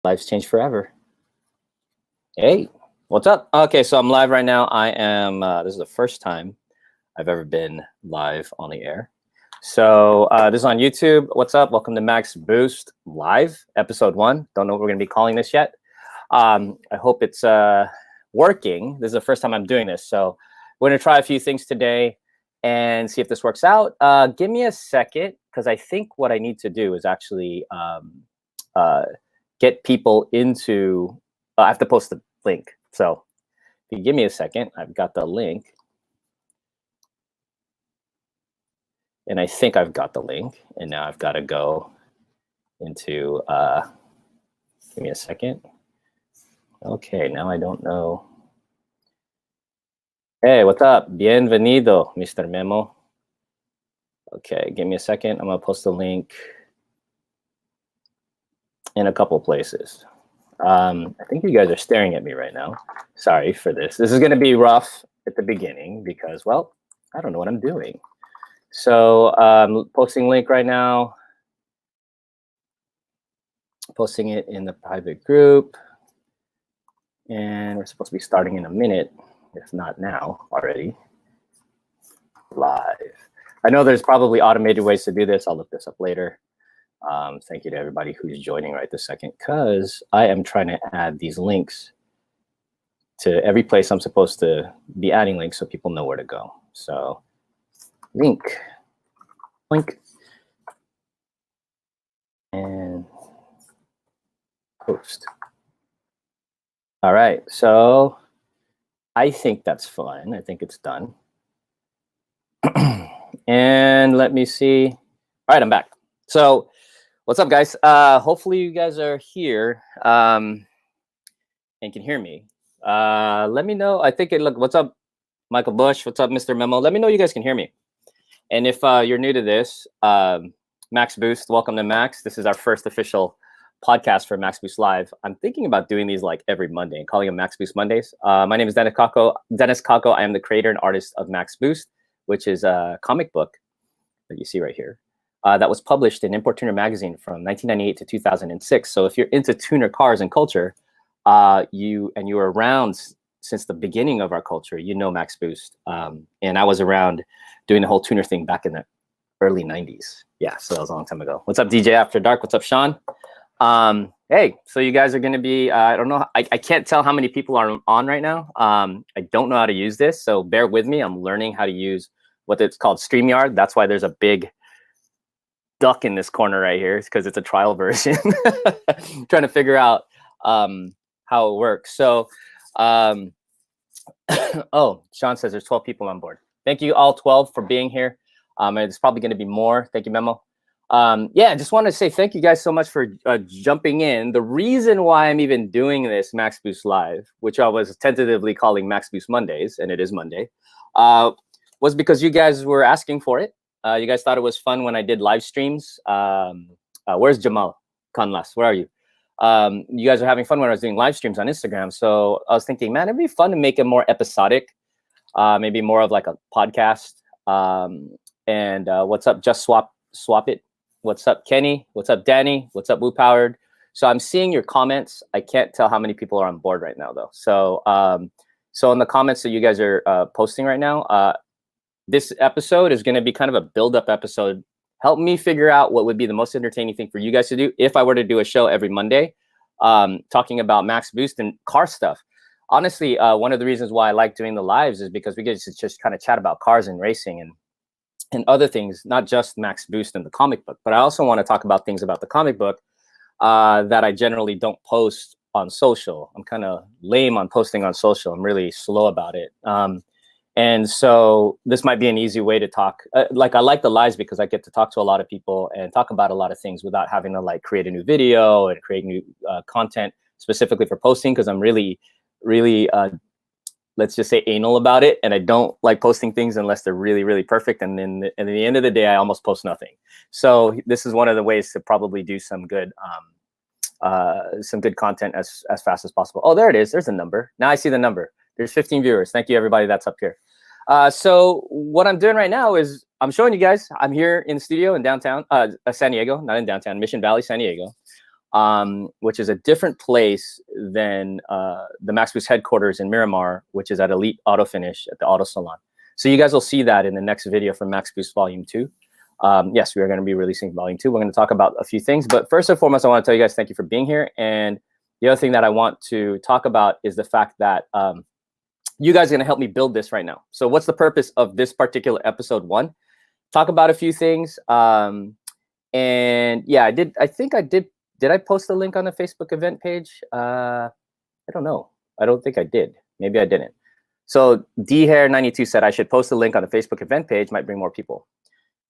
Life's changed forever. Hey, what's up? Okay, so I'm live right now. I am, this is the first time I've ever been live on the air. So this is on YouTube. What's up? Welcome to MaxBoost Live, episode 1. Don't know what we're gonna be calling this yet. I hope it's working. This is the first time I'm doing this. So we're gonna try a few things today and see if this works out. Give me a second, because I think what I need to do is actually get people into, I have to post the link. So if you give me a second, I've got the link. And I think I've got the link. And now I've got to go into, give me a second. Okay, now I don't know. Hey, what's up? Bienvenido, Mr. Memo. Okay, give me a second. I'm going to post the link in a couple places. I think you guys are staring at me right now. Sorry for this. This is going to be rough at the beginning because, well, I don't know what I'm doing. So posting link right now. Posting it in the private group. And we're supposed to be starting in a minute, if not now already. Live. I know there's probably automated ways to do this. I'll look this up later. Thank you to everybody who's joining right this second, because I am trying to add these links to every place I'm supposed to be adding links so people know where to go. So link, and post. All right, so I think that's fine. I think it's done. And let me see. All right, I'm back. So what's up, guys? Hopefully you guys are here and can hear me. Let me know. I think look, what's up, Micheal Bush? What's up, Mr. Memo? Let me know you guys can hear me. And if you're new to this, MaxBoost, welcome to Max. This is our first official podcast for MaxBoost Live. I'm thinking about doing these like every Monday and calling them MaxBoost Mondays. My name is Dennis Caco. I am the creator and artist of MaxBoost, which is a comic book that you see right here. That was published in Import Tuner magazine from 1998 to 2006. So if you're into tuner cars and culture, you were around since the beginning of our culture, you know MaxBoost. And I was around doing the whole tuner thing back in the early 90s. Yeah, so that was a long time ago. What's up, DJ After Dark? What's up, Sean? Hey, so you guys are going to be, I don't know, I can't tell how many people are on right now. I don't know how to use this, so bear with me. I'm learning how to use what it's called StreamYard. That's why there's a big duck in this corner right here, because it's a trial version. Trying to figure out how it works. So, oh, Sean says there's 12 people on board. Thank you all 12 for being here. And it's probably going to be more. Thank you, Memo. Yeah, I just want to say thank you guys so much for jumping in. The reason why I'm even doing this MaxBoost Live, which I was tentatively calling MaxBoost Mondays, and it is Monday, was because you guys were asking for it. You guys thought it was fun when I did live streams. Where's Jamal Kanlas? Where are you? You guys are having fun when I was doing live streams on Instagram. So I was thinking, man, it'd be fun to make it more episodic, maybe more of like a podcast. And what's up, Just Swap It? What's up, Kenny? What's up, Danny? What's up, Woo Powered? So I'm seeing your comments. I can't tell how many people are on board right now, though. So so in the comments that you guys are posting right now, this episode is going to be kind of a build-up episode. Help me figure out what would be the most entertaining thing for you guys to do if I were to do a show every Monday talking about MaxBoost and car stuff. Honestly, one of the reasons why I like doing the lives is because we get to just kind of chat about cars and racing and other things, not just MaxBoost and the comic book. But I also want to talk about things about the comic book that I generally don't post on social. I'm kind of lame on posting on social. I'm really slow about it. And so this might be an easy way to talk. Like I like the lives because I get to talk to a lot of people and talk about a lot of things without having to like create a new video and create new content specifically for posting, because I'm really, let's just say anal about it. And I don't like posting things unless they're really, really perfect. And then at the end of the day, I almost post nothing. So this is one of the ways to probably do some good content as fast as possible. Oh, there it is. There's a number. Now I see the number. There's 15 viewers. Thank you, everybody that's up here. So what I'm doing right now is I'm showing you guys. I'm here in the studio in downtown San Diego, not in downtown, Mission Valley, San Diego. which is a different place than the MaxBoost headquarters in Miramar, which is at Elite Auto Finish at the Auto Salon. So you guys will see that in the next video from MaxBoost Volume 2. Yes, we are going to be releasing Volume 2. We're going to talk about a few things. But first and foremost, I want to tell you guys thank you for being here. And the other thing that I want to talk about is the fact that you guys are going to help me build this right now. So what's the purpose of this particular episode 1? Talk about a few things. And yeah, I think I did. Did I post a link on the Facebook event page? I don't know. I don't think I did. Maybe I didn't. So dhair92 said I should post a link on the Facebook event page. Might bring more people.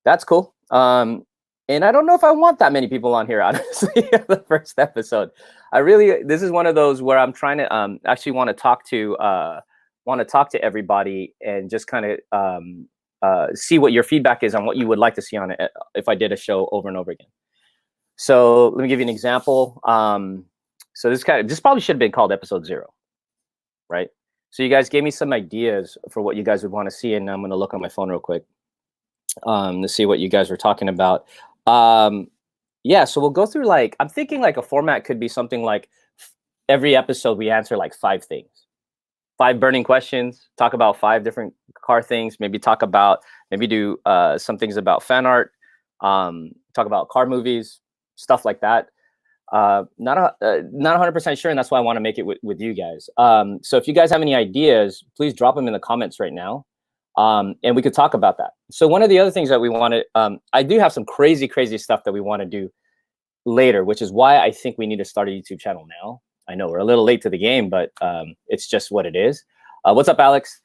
That's cool. And I don't know if I want that many people on here, honestly, the first episode. This is one of those where I'm trying to actually want to talk to everybody and just kind of see what your feedback is on what you would like to see on it if I did a show over and over again. So let me give you an example. So this probably should have been called episode 0, right? So you guys gave me some ideas for what you guys would want to see, and I'm going to look on my phone real quick to see what you guys were talking about. Yeah, so we'll go through, like, I'm thinking like a format could be something like every episode we answer like 5 things, 5 burning questions, talk about 5 different car things, maybe do some things about fan art, talk about car movies, stuff like that. Not 100% sure, and that's why I want to make it with you guys. So if you guys have any ideas, please drop them in the comments right now, and we could talk about that. So one of the other things that we want to, I do have some crazy stuff that we want to do later, which is why I think we need to start a YouTube channel now. I know we're a little late to the game, but it's just what it is. What's up, Alex?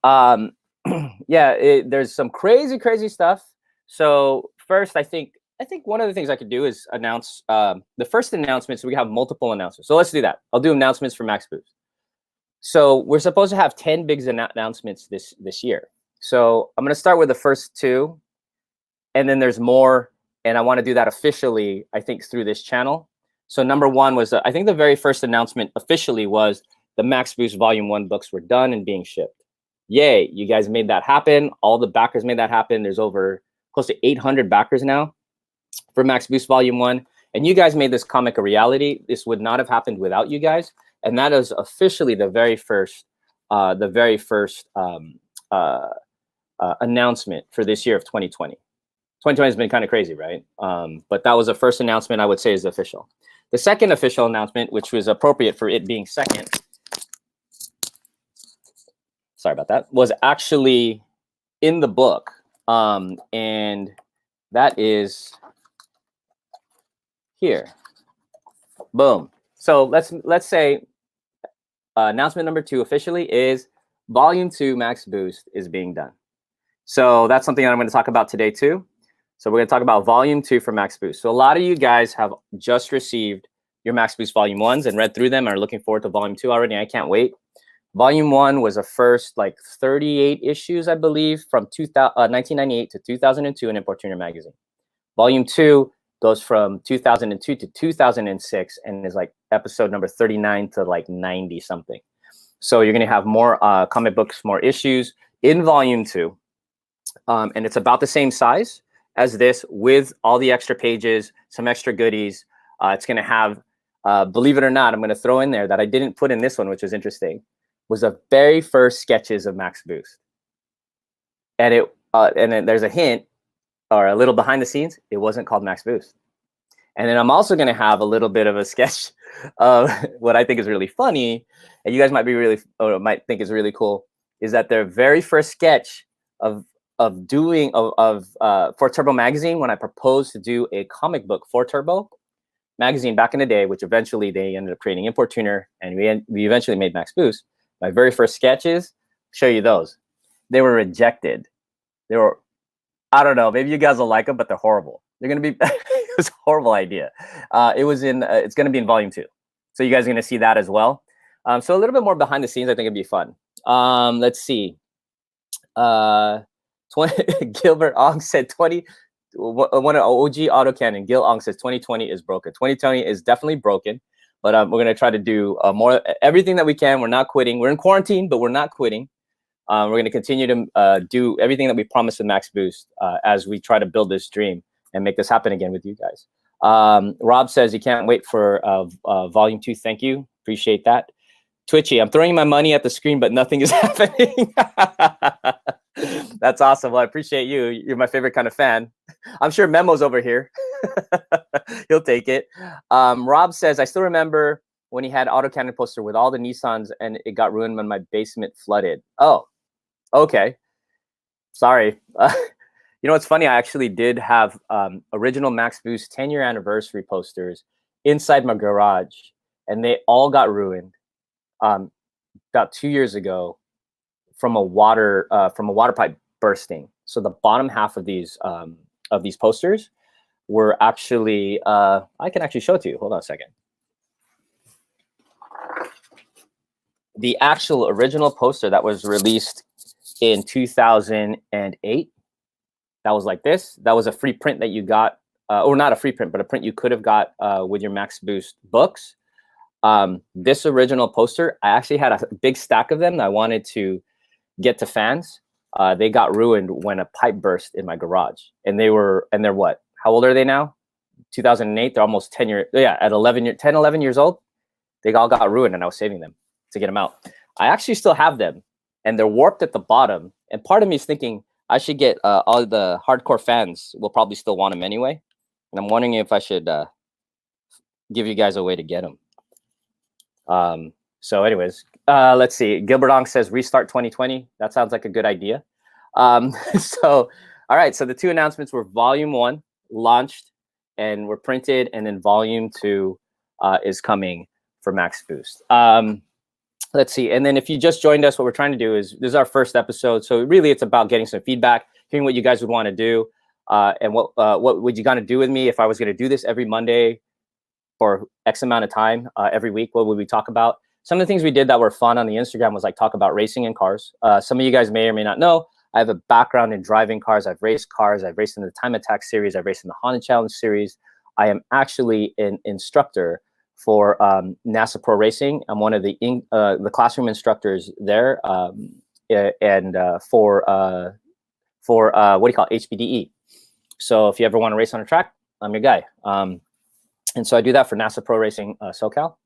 Yeah, there's some crazy stuff. So first, I think one of the things I could do is announce the first announcement. So we have multiple announcements. So let's do that. I'll do announcements for MaxBoost. So we're supposed to have 10 big announcements this year. So I'm going to start with the first 2, and then there's more. And I want to do that officially, I think, through this channel. So number 1 was, I think the very first announcement officially was the MaxBoost Volume 1 books were done and being shipped. Yay, you guys made that happen. All the backers made that happen. There's over close to 800 backers now for MaxBoost Volume 1. And you guys made this comic a reality. This would not have happened without you guys. And that is officially the very first announcement for this year of 2020. 2020 has been kind of crazy, right? But that was the first announcement I would say is official. The second official announcement, which was appropriate for it being second, sorry about that, was actually in the book. And that is here. Boom. So let's say announcement number 2 officially is Volume 2 MaxBoost is being done. So that's something that I'm going to talk about today too. So we're going to talk about Volume 2 for MaxBoost. So a lot of you guys have just received your MaxBoost Volume 1s and read through them and are looking forward to Volume 2 already. I can't wait. Volume 1 was the first like 38 issues, I believe, from 1998 to 2002 in Importuner magazine. Volume 2 goes from 2002 to 2006 and is like episode number 39 to like 90 something. So you're going to have more comic books, more issues in Volume 2. And it's about the same size as this with all the extra pages, some extra goodies. It's going to have, believe it or not, I'm going to throw in there that I didn't put in this one, which was interesting, was the very first sketches of MaxBoost. And then there's a hint or a little behind the scenes. It wasn't called MaxBoost. And then I'm also going to have a little bit of a sketch of what I think is really funny, and you guys might think is really cool, is that their very first sketch for Turbo magazine, when I proposed to do a comic book for Turbo magazine back in the day, which eventually they ended up creating Importuner, and we eventually made MaxBoost. My very first sketches, show you those. They were rejected. They were, I don't know, maybe you guys will like them, but they're horrible. They're going to be, it was a horrible idea. It's going to be in Volume 2. So you guys are going to see that as well. So a little bit more behind the scenes, I think it'd be fun. Let's see. 20, Gilbert Ong said 20, one of OG AutoCANNON, Gil Ong says 2020 is broken. 2020 is definitely broken, but we're going to try to do everything that we can. We're not quitting. We're in quarantine, but we're not quitting. We're going to continue to do everything that we promised with MaxBoost as we try to build this dream and make this happen again with you guys. Rob says he can't wait for volume 2. Thank you. Appreciate that. Twitchy, I'm throwing my money at the screen, but nothing is happening. That's awesome. Well, I appreciate you. You're my favorite kind of fan. I'm sure Memo's over here. He'll take it. Rob says, I still remember when he had AutoCANNON poster with all the Nissans and it got ruined when my basement flooded. Oh, okay. Sorry. You know what's funny? I actually did have original MaxBoost 10-year anniversary posters inside my garage, and they all got ruined about 2 years ago from a water pipe bursting. So the bottom half of these posters were actually I can actually show it to you. Hold on a second. The actual original poster that was released in 2008. That was like this. That was a free print that you got, or not a free print, but a print you could have got with your MaxBoost books. This original poster, I actually had a big stack of them that I wanted to get to fans. They got ruined when a pipe burst in my garage, and they're what? How old are they now? 2008. They're almost 10 years. Yeah, at 10, 11 years old, they all got ruined, and I was saving them to get them out. I actually still have them, and they're warped at the bottom. And part of me is thinking I should get all the hardcore fans will probably still want them anyway. And I'm wondering if I should give you guys a way to get them. So anyways, let's see. Gilbert Ong says restart 2020. That sounds like a good idea. So, all right. So the 2 announcements were volume 1 launched and were printed, and then volume 2 is coming for MaxBoost. Let's see. And then if you just joined us, what we're trying to do is, this is our first episode. So really it's about getting some feedback, hearing what you guys would want to do, and what would you gonna do with me if I was going to do this every Monday for X amount of time every week. What would we talk about? Some of the things we did that were fun on the Instagram was like talk about racing in cars. Some of you guys may or may not know, I have a background in driving cars. I've raced cars. I've raced in the Time Attack series. I've raced in the Honda Challenge series. I am actually an instructor for NASA Pro Racing. I'm one of the classroom instructors there, and for what do you call it? HPDE. So if you ever want to race on a track, I'm your guy. And so I do that for NASA Pro Racing SoCal.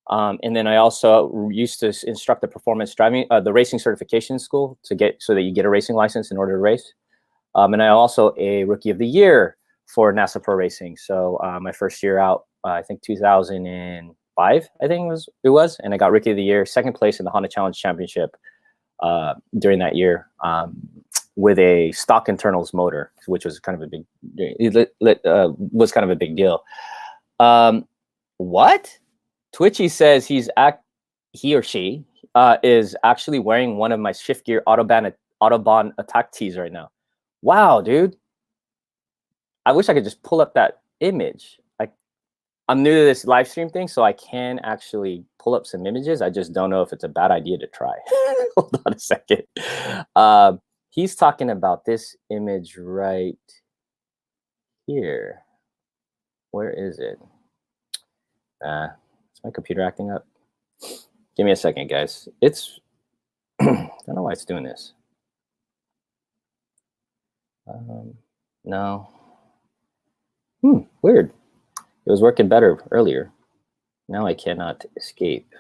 And then I also used to instruct the performance driving, the racing certification school so that you get a racing license in order to race. And I also a Rookie of the Year for NASA Pro Racing. So my first year out, I think 2005, I think it was, and I got Rookie of the Year, 2nd place in the Honda Challenge Championship during that year with a stock internals motor, which was kind of a big deal. What? Twitchy says he or she is actually wearing one of my Shift Gear Autobahn attack tees right now. Wow, dude. I wish I could just pull up that image. I'm new to this live stream thing, so I can actually pull up some images. I just don't know if it's a bad idea to try. Hold on a second. He's talking about this image right here. Where is it? Is my computer acting up? Give me a second, guys. It's I don't know why it's doing this. No. Weird. It was working better earlier. Now I cannot escape.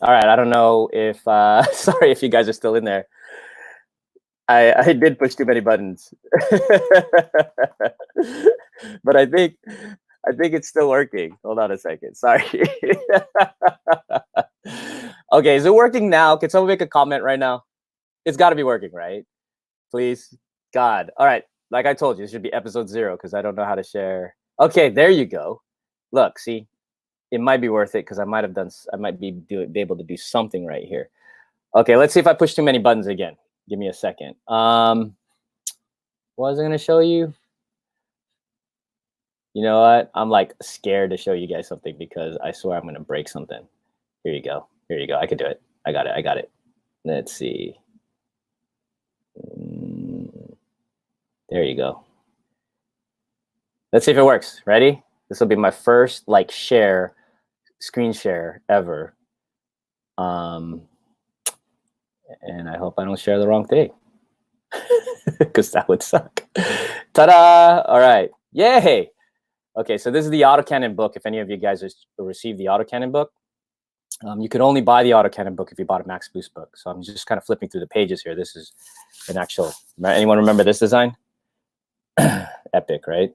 All right, I don't know if sorry if you guys are still in there. I did push too many buttons. But I think it's still working. Hold on a second. Sorry. Okay, is it working now? Can someone make a comment right now? It's got to be working, right? Please. God. All right. Like I told you, it should be episode 0 because I don't know how to share. Okay, there you go. Look, see, it might be worth it because I might be able to do something right here. Okay, let's see if I push too many buttons again. Give me a second. What was I going to show you? You know what? I'm like scared to show you guys something because I swear I'm going to break something. Here you go. Here you go. I could do it. I got it. Let's see. There you go. Let's see if it works. Ready? This will be my first like screen share ever. And I hope I don't share the wrong thing because that would suck. Ta-da! All right. Yay! Okay, so this is the AutoCANNON book. If any of you guys received the AutoCANNON book, you could only buy the AutoCANNON book if you bought a MaxBoost book. So I'm just kind of flipping through the pages here. This is an actual, anyone remember this design? Epic, right?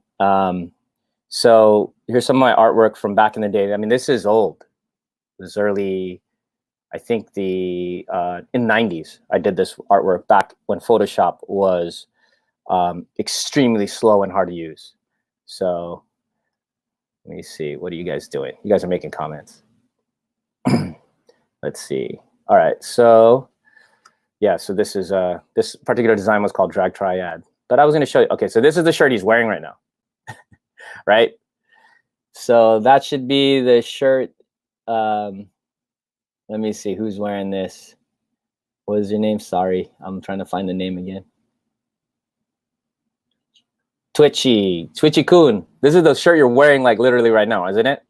So here's some of my artwork from back in the day. I mean, this is old. It was early, I think in 90s. I did this artwork back when Photoshop was extremely slow and hard to use. So let me see. What are you guys doing? You guys are making comments. Let's see. All right. So yeah. So this is this particular design was called Drag Triad. But I was going to show you. Okay. So this is the shirt he's wearing right now. Right. So that should be the shirt. Let me see who's wearing this. What is your name? Sorry, I'm trying to find the name again. Twitchy Kun. This is the shirt you're wearing like literally right now, isn't it?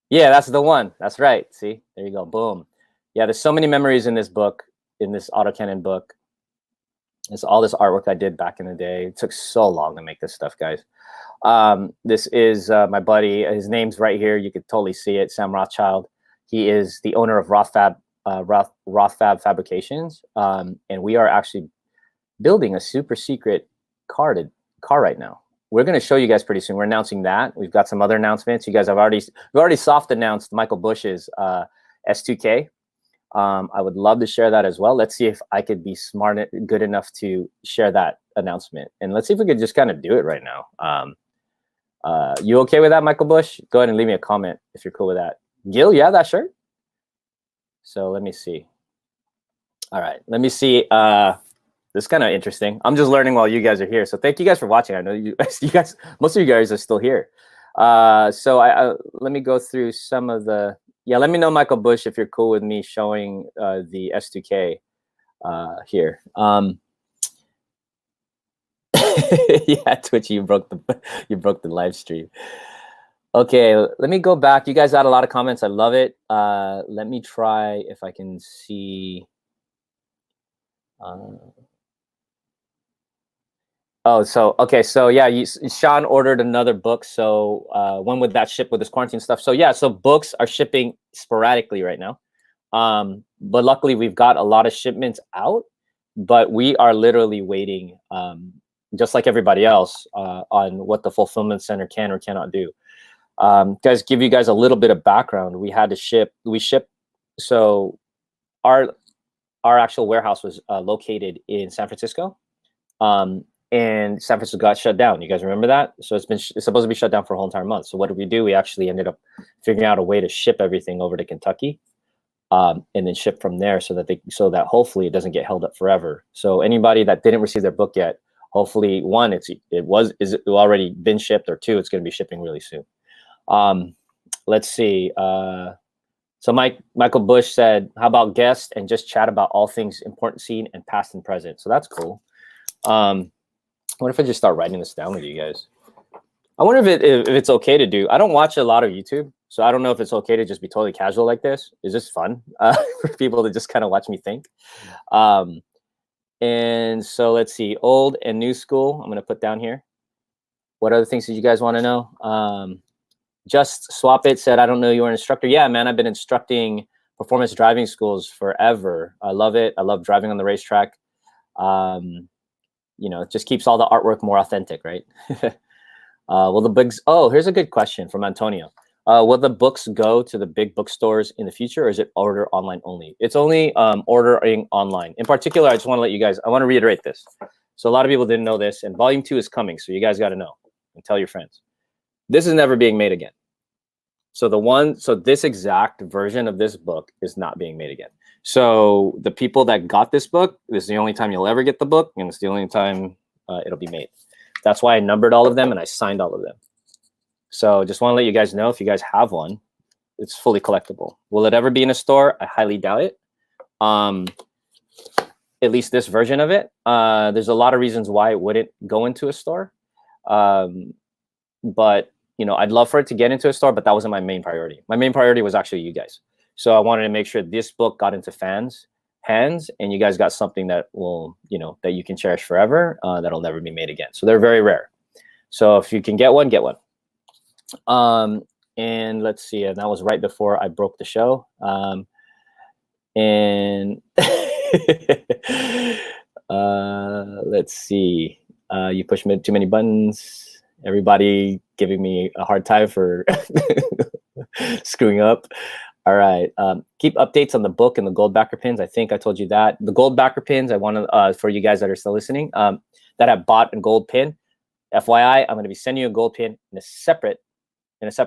Yeah, that's the one. That's right. See, there you go. Boom. Yeah, there's so many memories in this book, in this AutoCANNON book. It's all this artwork I did back in the day. It took so long to make this stuff, guys. This is my buddy. His name's right here. You could totally see it. Sam Rothschild. He is the owner of RothFAB, RothFAB Fabrications, and we are actually building a super secret car right now. We're going to show you guys pretty soon. We're announcing that. We've got some other announcements. You guys have we've already soft announced Micheal Bush's S2K. I would love to share that as well. Let's see if I could be good enough to share that announcement. And let's see if we could just kind of do it right now. You okay with that, Micheal Bush? Go ahead and leave me a comment if you're cool with that. Gil, you have that shirt? So let me see. All right, let me see. This is kind of interesting. I'm just learning while you guys are here. So thank you guys for watching. I know you guys, most of you guys are still here. So let me go through some of the, yeah, let me know, Micheal Bush, if you're cool with me showing the S2K here. Yeah, Twitch, you broke the live stream. Okay, let me go back. You guys had a lot of comments. I love it. Let me try if I can see. Oh, so okay, so yeah, Sean ordered another book. So when would that ship with this quarantine stuff? So yeah, so books are shipping sporadically right now, but luckily we've got a lot of shipments out. But we are literally waiting, just like everybody else, on what the fulfillment center can or cannot do. Guys, give you guys a little bit of background. We had to ship. So our actual warehouse was located in San Francisco. And San Francisco got shut down. You guys remember that? So it's supposed to be shut down for a whole entire month. So what did we do? We actually ended up figuring out a way to ship everything over to Kentucky, and then ship from there so that hopefully it doesn't get held up forever. So anybody that didn't receive their book yet, hopefully one, is it already been shipped, or two, it's going to be shipping really soon. Let's see. So Micheal Bush said, how about guest and just chat about all things important scene and past and present? So that's cool. What if I just start writing this down with you guys? I wonder if it's okay to do. I don't watch a lot of YouTube, so I don't know if it's okay to just be totally casual like this. Is this fun for people to just kind of watch me think? And so let's see, old and new school. I'm going to put down here. What other things did you guys want to know? Just Swap It said, I don't know, you were an instructor. Yeah, man, I've been instructing performance driving schools forever. I love it. I love driving on the racetrack. You know, it just keeps all the artwork more authentic, right? Will the books? Oh, here's a good question from Antonio. Will the books go to the big bookstores in the future, or is it order online only? It's only ordering online. In particular, I just want to let you guys, I want to reiterate this. So a lot of people didn't know this, and volume 2 is coming, so you guys got to know and tell your friends. This is never being made again. So this exact version of this book is not being made again. So the people that got this book, this is the only time you'll ever get the book, and it's the only time it'll be made. That's why I numbered all of them and I signed all of them. So just want to let you guys know, if you guys have one, it's fully collectible. Will it ever be in a store? I highly doubt it. At least this version of it. There's a lot of reasons why it wouldn't go into a store. But you know, I'd love for it to get into a store, but that wasn't my main priority. My main priority was actually you guys. So I wanted to make sure this book got into fans' hands, and you guys got something that will, you know, that you can cherish forever, that'll never be made again. So they're very rare. So if you can get one, get one. And let's see, and that was right before I broke the show. And let's see, you pushed too many buttons. Everybody giving me a hard time for screwing up. All right. Keep updates on the book and the gold backer pins. I think I told you that. The gold backer pins, I want to, for you guys that are still listening, that have bought a gold pin, FYI, I'm going to be sending you a gold pin in a separate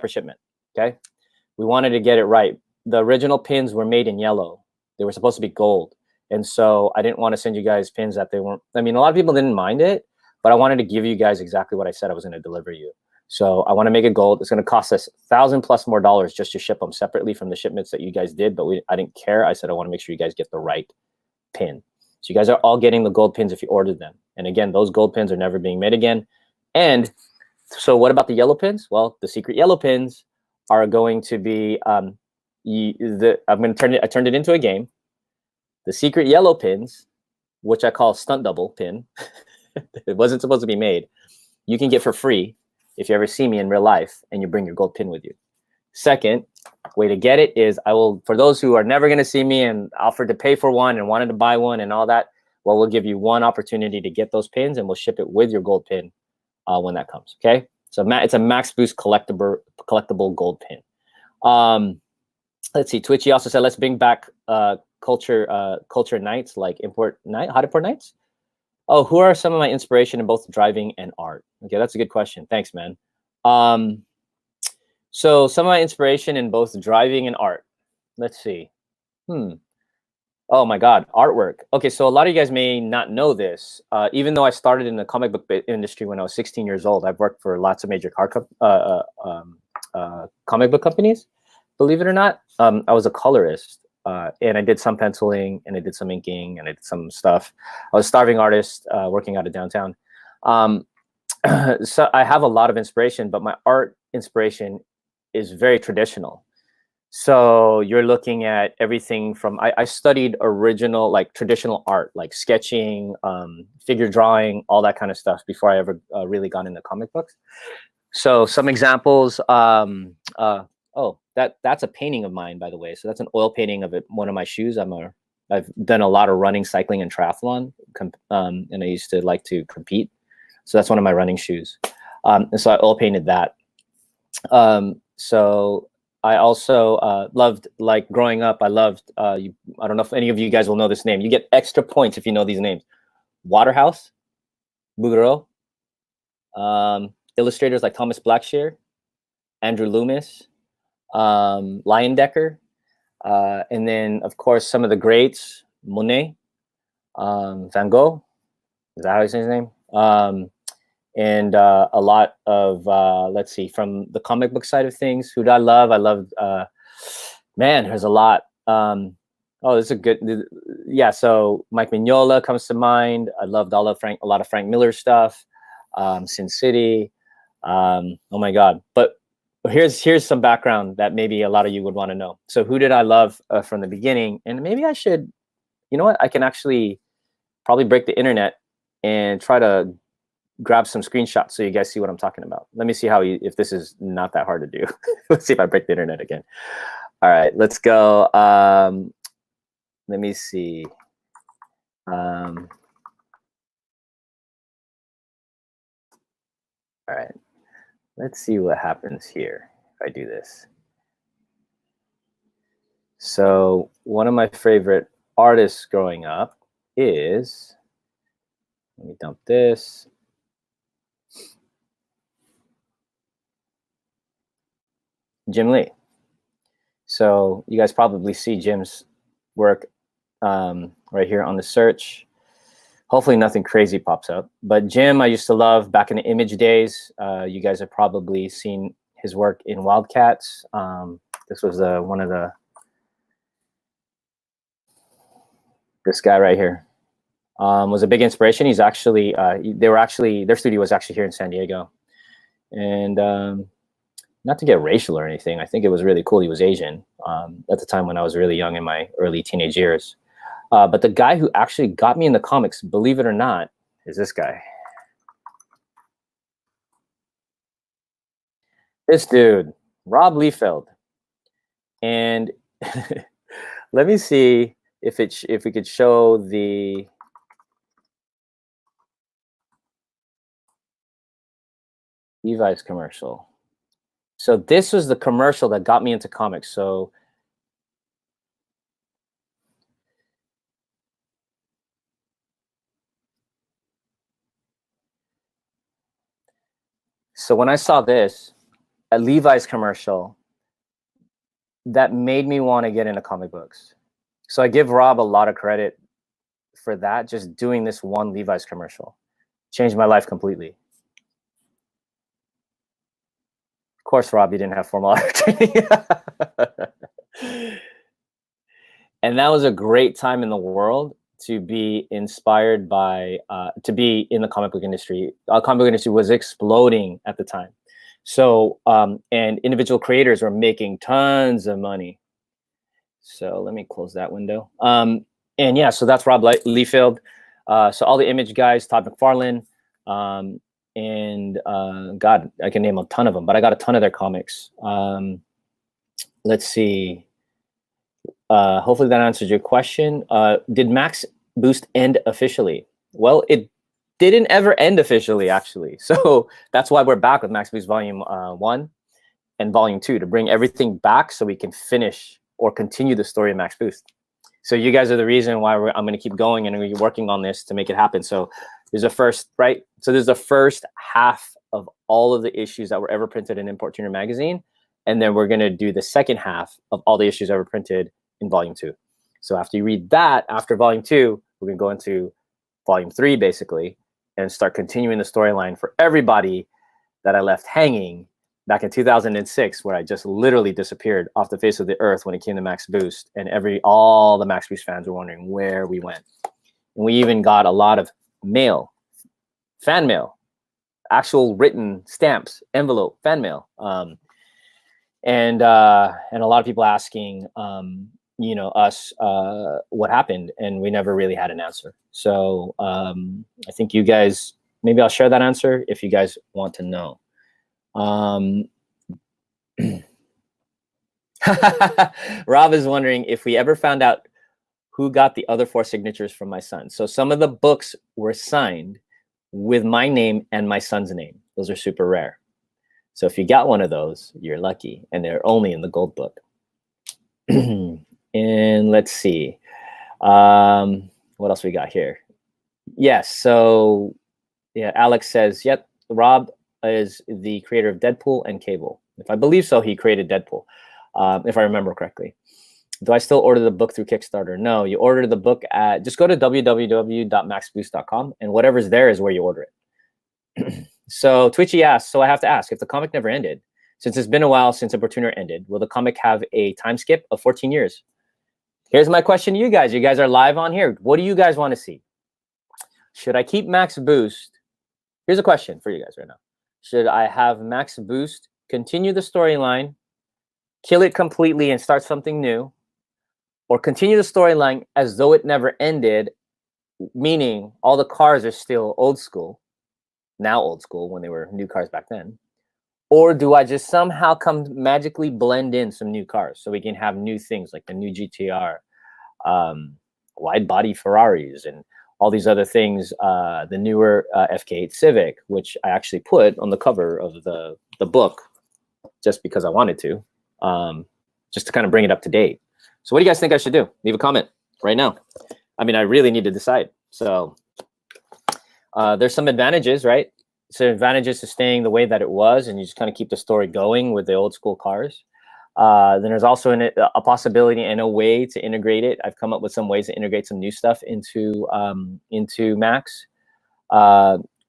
shipment. Okay. We wanted to get it right. The original pins were made in yellow. They were supposed to be gold. And so I didn't want to send you guys pins that they weren't. I mean, a lot of people didn't mind it, but I wanted to give you guys exactly what I said I was going to deliver you. So I want to make it gold. It's going to cost us $1,000+ more just to ship them separately from the shipments that you guys did, but I didn't care. I said I want to make sure you guys get the right pin. So you guys are all getting the gold pins if you ordered them. And again, those gold pins are never being made again. And so what about the yellow pins? Well, the secret yellow pins are going to be, I turned it into a game. The secret yellow pins, which I call stunt double pin, it wasn't supposed to be made, you can get for free if you ever see me in real life and you bring your gold pin with you. Second way to get it is I will, for those who are never going to see me and offered to pay for one and wanted to buy one and all that, well, we'll give you one opportunity to get those pins and we'll ship it with your gold pin when that comes. Okay. So it's a MaxBoost collectible gold pin. Let's see. Twitchy also said, let's bring back culture nights like hot import nights. Oh, who are some of my inspiration in both driving and art? Okay, that's a good question. Thanks, man. So some of my inspiration in both driving and art. Let's see. Oh my God, artwork. Okay, so a lot of you guys may not know this. Even though I started in the comic book industry when I was 16 years old, I've worked for lots of major comic book companies. Believe it or not, I was a colorist. And I did some penciling, and I did some inking, and I did some stuff. I was a starving artist working out of downtown. So I have a lot of inspiration, but my art inspiration is very traditional. So you're looking at everything from, I studied original, like traditional art, like sketching, figure drawing, all that kind of stuff before I ever really got into comic books. So some examples, oh, that's a painting of mine, by the way. So that's an oil painting of one of my shoes. I've done a lot of running, cycling, and triathlon, and I used to like to compete. So that's one of my running shoes. And so I oil painted that. So I also loved, like growing up, I loved, I don't know if any of you guys will know this name. You get extra points if you know these names. Waterhouse, Boudreaux, illustrators like Thomas Blackshear, Andrew Loomis, Leyendecker, and then of course some of the greats, Monet, Van Gogh, is that how you say his name? And a lot of let's see, from the comic book side of things, who do I love? I loved man, there's a lot. Oh, this is a good, yeah. So Mike Mignola comes to mind. I loved a lot of Frank Miller stuff, Sin City. Oh my God! But here's some background that maybe a lot of you would want to know. So who did I love from the beginning? And maybe I should, you know what? I can actually probably break the internet and try to grab some screenshots so you guys see what I'm talking about. Let me see if this is not that hard to do. Let's see if I break the internet again. All right, let's go. Let me see. All right, let's see what happens here if I do this. So one of my favorite artists growing up is, let me dump this. Jim Lee. So you guys probably see Jim's work right here on the search. Hopefully nothing crazy pops up. But Jim, I used to love back in the image days. You guys have probably seen his work in Wildcats. This was one of the, this guy right here was a big inspiration. He's actually, their studio was actually here in San Diego. And not to get racial or anything, I think it was really cool. He was Asian at the time when I was really young in my early teenage years. But the guy who actually got me in the comics, believe it or not, is this guy. This dude, Rob Liefeld. And let me see if we could show the Levi's commercial. So this was the commercial that got me into comics. So when I saw this, a Levi's commercial, that made me want to get into comic books. So I give Rob a lot of credit for that. Just doing this one Levi's commercial changed my life completely. Of course, Rob, you didn't have formal art training. And that was a great time in the world to be inspired by, to be in the comic book industry. Our comic book industry was exploding at the time. So, and individual creators were making tons of money. So let me close that window. And yeah, so that's Rob Liefeld. So all the image guys, Todd McFarlane, and God, I can name a ton of them, but I got a ton of their comics. Let's see. Hopefully that answers your question. Did MaxBoost end officially? Well, it didn't ever end officially, actually. So that's why we're back with MaxBoost Volume 1 and Volume 2, to bring everything back so we can finish or continue the story of MaxBoost. So you guys are the reason why I'm going to keep going and we're working on this to make it happen. So there's a first, right? So there's the first half of all of the issues that were ever printed in Import Tuner magazine. And then we're going to do the second half of all the issues ever printed in Volume 2. So after you read that, after Volume 2, we're going to go into Volume 3, basically, and start continuing the storyline for everybody that I left hanging back in 2006, where I just literally disappeared off the face of the earth when it came to MaxBoost, and all the MaxBoost fans were wondering where we went. And we even got a lot of mail, fan mail, actual written stamps, envelope, fan mail, and a lot of people asking, you know, us what happened, and we never really had an answer. So I think you guys, maybe I'll share that answer if you guys want to know. Rob is wondering if we ever found out who got the other 4 signatures from my son. So some of the books were signed with my name and my son's name. Those are super rare. So if you got one of those, you're lucky, and they're only in the gold book. And let's see, what else we got here? Yes, so yeah, Alex says, yep, Rob is the creator of Deadpool and Cable. If I believe so, he created Deadpool, if I remember correctly. Do I still order the book through Kickstarter? No, you order the book at, just go to www.maxboost.com, and whatever's there is where you order it. So Twitchy asks, so I have to ask, if the comic never ended, since it's been a while since Import Tuner ended, will the comic have a time skip of 14 years? Here's my question to you guys. You guys are live on here. What do you guys want to see? Should I keep MaxBoost? Here's a question for you guys right now. Should I have MaxBoost continue the storyline, kill it completely and start something new, or continue the storyline as though it never ended, meaning all the cars are still old school, now old school when they were new cars back then, Or do I just somehow come magically blend in some new cars so we can have new things like the new GTR, wide body Ferraris, and all these other things, the newer FK8 Civic, which I actually put on the cover of the book just because I wanted to, just to kind of bring it up to date. So what do you guys think I should do? Leave a comment right now. I mean, I really need to decide. So there's some advantages, right? So advantages to staying the way that it was, and you just kind of keep the story going with the old school cars. Then there's also a possibility and a way to integrate it. I've come up with some ways to integrate some new stuff into Max,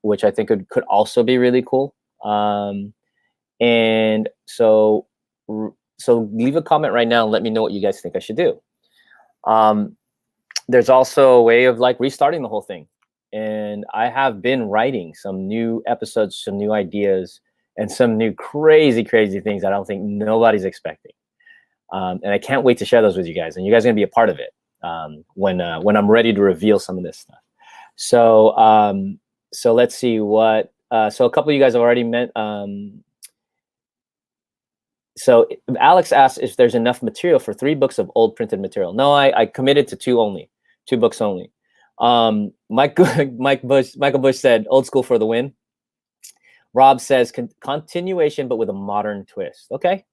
which I think could also be really cool. And so leave a comment right now and let me know what you guys think I should do. There's also a way of like restarting the whole thing. And I have been writing some new episodes, some new ideas, and some new crazy things that I don't think nobody's expecting. And I can't wait to share those with you guys. And you guys are gonna be a part of it when I'm ready to reveal some of this stuff. So so let's see what. So a couple of you guys have already met. So Alex asked if there's enough material for 3 books of old printed material. No, I committed to 2 books only. Michael Bush said old school for the win. Rob says continuation but with a modern twist. Okay,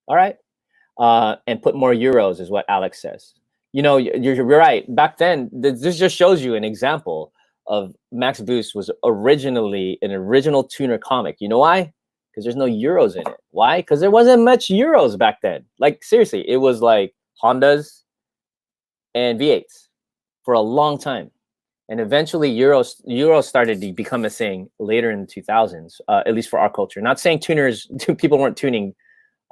all right. And put more euros is what Alex says. You know, you're right. Back then, this just shows you an example of MaxBoost was originally an original tuner comic. You know why? Because there's no euros in it. Why? Because there wasn't much euros back then. Like seriously, it was like Hondas and V8s for a long time, and eventually euros started to become a thing later in the 2000s, at least for our culture. Not saying people weren't tuning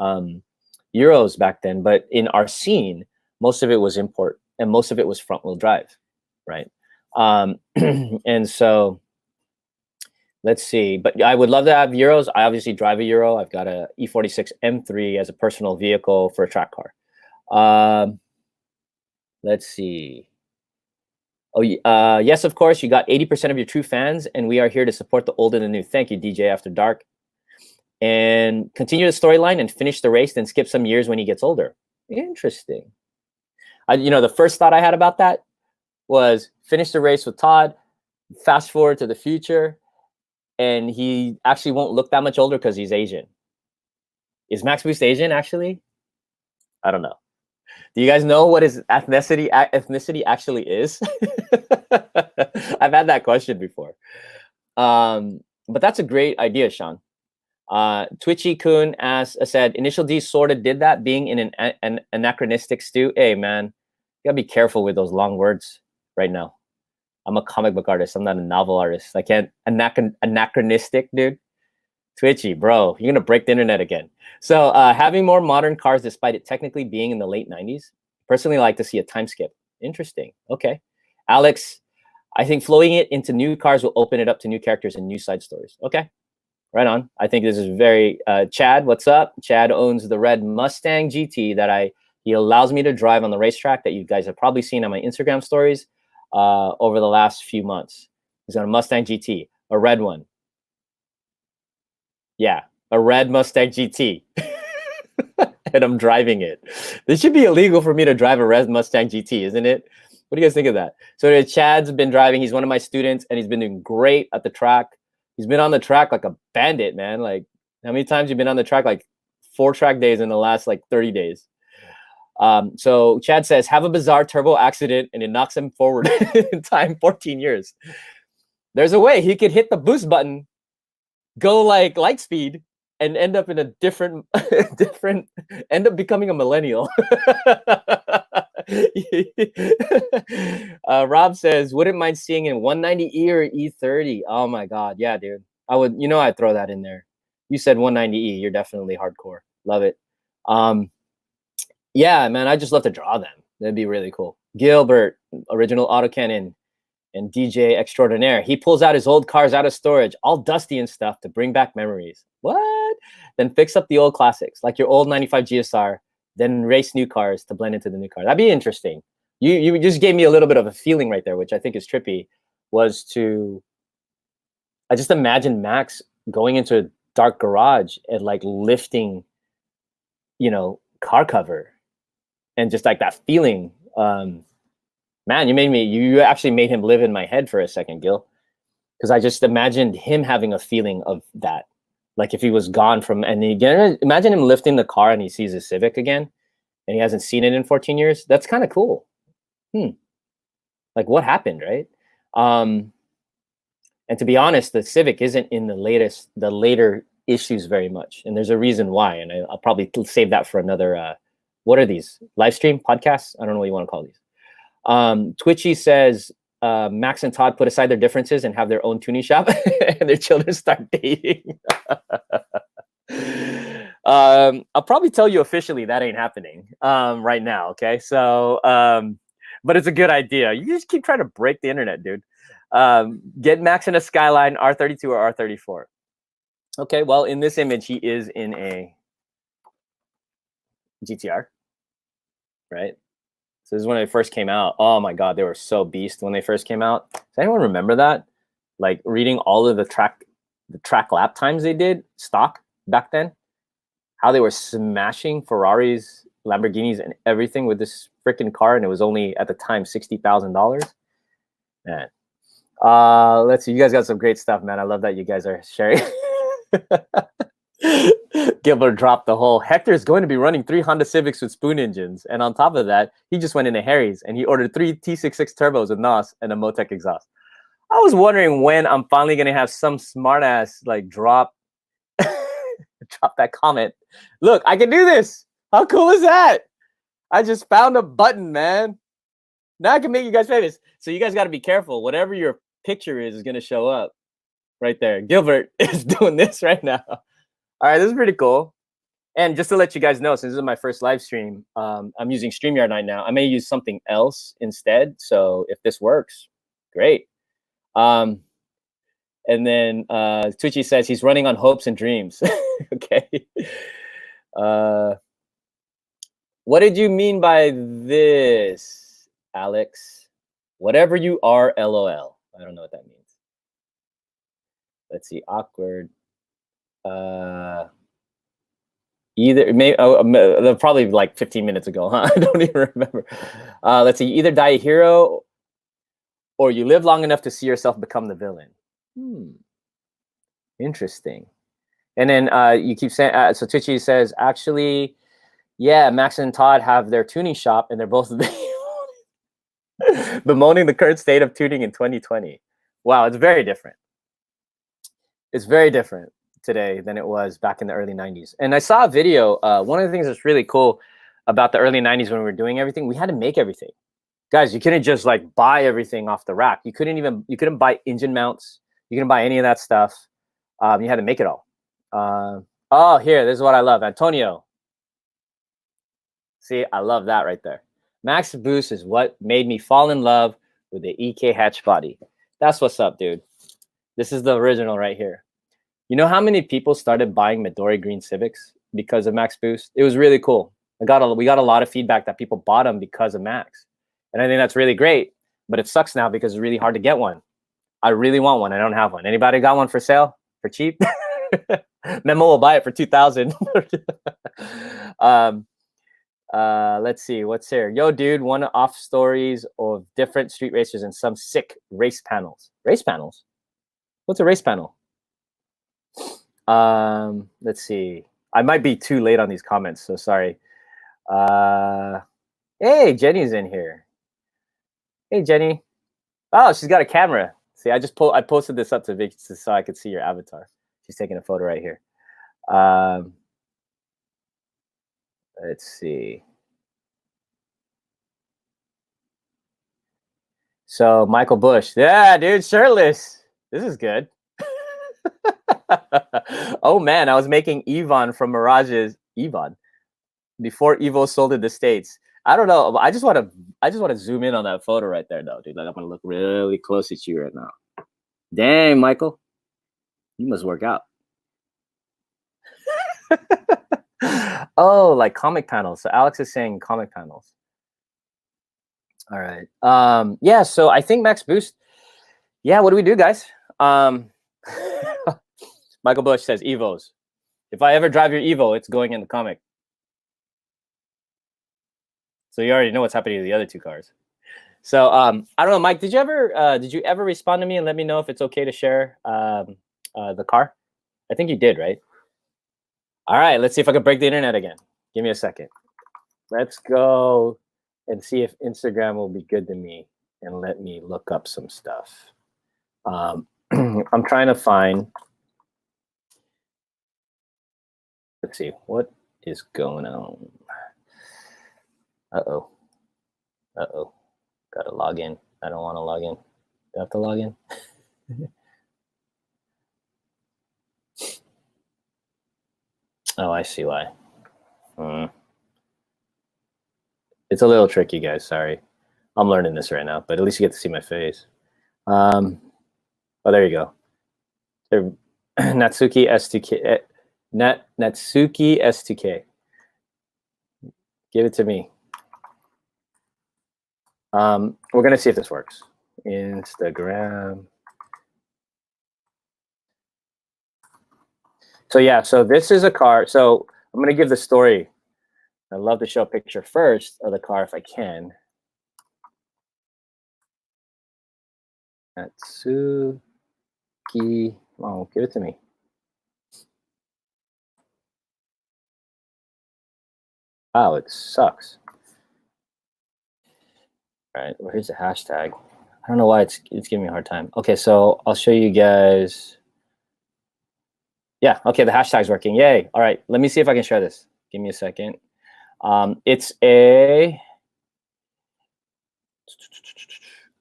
euros back then, but in our scene, most of it was import and most of it was front wheel drive, right? And so let's see, but I would love to have euros. I obviously drive a Euro. I've got a E46 M3 as a personal vehicle for a track car. Let's see. Oh, yes, of course. You got 80% of your true fans, and we are here to support the old and the new. Thank you, DJ After Dark. And continue the storyline and finish the race, then skip some years when he gets older. Interesting. You know, the first thought I had about that was finish the race with Todd, fast forward to the future, and he actually won't look that much older because he's Asian. Is MaxBoost Asian, actually? I don't know. Do you guys know what his ethnicity actually is? I've had that question before. But that's a great idea, Sean. Twitchy Kun said, Initial D sort of did that, being in an anachronistic stew. Hey, man, you gotta be careful with those long words right now. I'm a comic book artist. I'm not a novel artist. I can't anachronistic, dude. Twitchy, bro, you're gonna break the internet again. So having more modern cars, despite it technically being in the late 90s, personally like to see a time skip. Interesting. Okay. Alex, I think flowing it into new cars will open it up to new characters and new side stories. Okay. Right on. I think this is very Chad, what's up? Chad owns the Red Mustang GT that he allows me to drive on the racetrack that you guys have probably seen on my Instagram stories over the last few months. He's on a Mustang GT, a red one. Yeah, a Red Mustang GT. And I'm driving it. This should be illegal for me to drive a Red Mustang GT, isn't it? What do you guys think of that? So Chad's been driving. He's one of my students, and he's been doing great at the track. He's been on the track like a bandit, man. Like, how many times you've been on the track? Like 4 track days in the last like 30 days. So Chad says, have a bizarre turbo accident and it knocks him forward in time 14 years. There's a way he could hit the boost button, go like light speed, and end up in a different, end up becoming a millennial. Rob says, wouldn't mind seeing in 190E or E30. Oh my God. Yeah, dude. I would, you know, I'd throw that in there. You said 190E. You're definitely hardcore. Love it. Yeah, man, I just love to draw them. That'd be really cool. Gilbert, original AutoCANNON and DJ extraordinaire. He pulls out his old cars out of storage, all dusty and stuff, to bring back memories. What? Then fix up the old classics, like your old 95 GSR, then race new cars to blend into the new car. That'd be interesting. You just gave me a little bit of a feeling right there, which I think is trippy, I just imagine Max going into a dark garage and like lifting, you know, car cover, and just like that feeling. Man, you actually made him live in my head for a second, Gil, because I just imagined him having a feeling of that. Like if he was gone from, and again, imagine him lifting the car and he sees a Civic again and he hasn't seen it in 14 years. That's kind of cool. Like what happened, right? And to be honest, the Civic isn't in the later issues very much. And there's a reason why. And I'll probably save that for another, what are these? Live stream podcasts? I don't know what you want to call these. Twitchy says, Max and Todd put aside their differences and have their own tuning shop and their children start dating. I'll probably tell you officially that ain't happening right now. Okay. So, but it's a good idea. You just keep trying to break the internet, dude. Get Max in a Skyline R32 or R34. Okay. Well, in this image, he is in a GTR, right? So this is when they first came out. Oh my God, they were so beast when they first came out. Does anyone remember that? Like reading all of the track lap times they did stock back then, how they were smashing Ferraris, Lamborghinis, and everything with this freaking car, and it was only at the time $60,000. Man, let's see. You guys got some great stuff, man. I love that you guys are sharing. Gilbert dropped the whole Hector's going to be running 3 Honda Civics with spoon engines, and on top of that, he just went into Harry's and he ordered 3 T66 turbos with NOS and a Motec exhaust. I was wondering when I'm finally gonna have some smartass like drop that comment. Look, I can do this. How cool is that? I just found a button, man. Now I can make you guys famous. So you guys got to be careful. Whatever your picture is going to show up right there. Gilbert is doing this right now. All right, this is pretty cool. And just to let you guys know, since this is my first live stream, I'm using StreamYard right now. I may use something else instead. So if this works, great. And then Twitchy says he's running on hopes and dreams. Okay. What did you mean by this, Alex? Whatever you are, LOL. I don't know what that means. Let's see, awkward. Probably like 15 minutes ago, huh? I don't even remember. Let's see, either die a hero or you live long enough to see yourself become the villain. Interesting. And then you keep saying, so Twitchy says, actually, yeah, Max and Todd have their tuning shop and they're both bemoaning the current state of tuning in 2020. Wow, it's very different. It's very different today than it was back in the early 90s. And I saw a video. One of the things that's really cool about the early 90s when we were doing everything, we had to make everything. Guys, you couldn't just like buy everything off the rack. You couldn't buy engine mounts. You couldn't buy any of that stuff. You had to make it all. Oh, here, this is what I love. Antonio. See, I love that right there. MaxBoost is what made me fall in love with the EK hatch body. That's what's up, dude. This is the original right here. You know how many people started buying Midori green Civics because of MaxBoost? It was really cool. We got a lot of feedback that people bought them because of Max. And I think that's really great, but it sucks now because it's really hard to get one. I really want one. I don't have one. Anybody got one for sale for cheap? Memo will buy it for $2,000. Let's see what's here. Yo, dude, one-off stories of different street racers and some sick race panels. Race panels? What's a race panel? Let's see. I might be too late on these comments, so sorry. Hey, Jenny's in here. Hey, Jenny. Oh, she's got a camera. See, I posted this up to Vic so I could see your avatar. She's taking a photo right here. Let's see. So Micheal Bush. Yeah, dude, shirtless. This is good. Oh man, I was making Yvonne from Mirage's Yvonne before Evo sold in the States. I don't know. I just want to zoom in on that photo right there, though, dude. Like, I'm gonna look really close at you right now. Dang, Michael, you must work out. Oh, like comic panels. So Alex is saying comic panels. All right. Yeah. So I think MaxBoost. Yeah. What do we do, guys? Michael Bush says Evos. If I ever drive your Evo, it's going in the comic. So you already know what's happening to the other two cars. So I don't know, Mike, did you ever respond to me and let me know if it's okay to share the car? I think you did, right? All right, let's see if I can break the internet again. Give me a second. Let's go and see if Instagram will be good to me and let me look up some stuff. I'm trying to find, let's see, what is going on? Uh-oh. Uh-oh. Gotta log in. I don't want to log in. Do I have to log in? Oh, I see why. It's a little tricky, guys. Sorry. I'm learning this right now, but at least you get to see my face. Oh, there you go. Natsuki S2K. Natsuki S2K. Give it to me. We're going to see if this works. Instagram. So yeah, so this is a car. So I'm going to give the story. I'd love to show a picture first of the car if I can. Natsuki. Oh, give it to me. Wow, it sucks. All right, well, here's the hashtag. I don't know why it's giving me a hard time. Okay, so I'll show you guys. Yeah, okay, the hashtag's working. Yay. All right, let me see if I can share this. Give me a second. It's a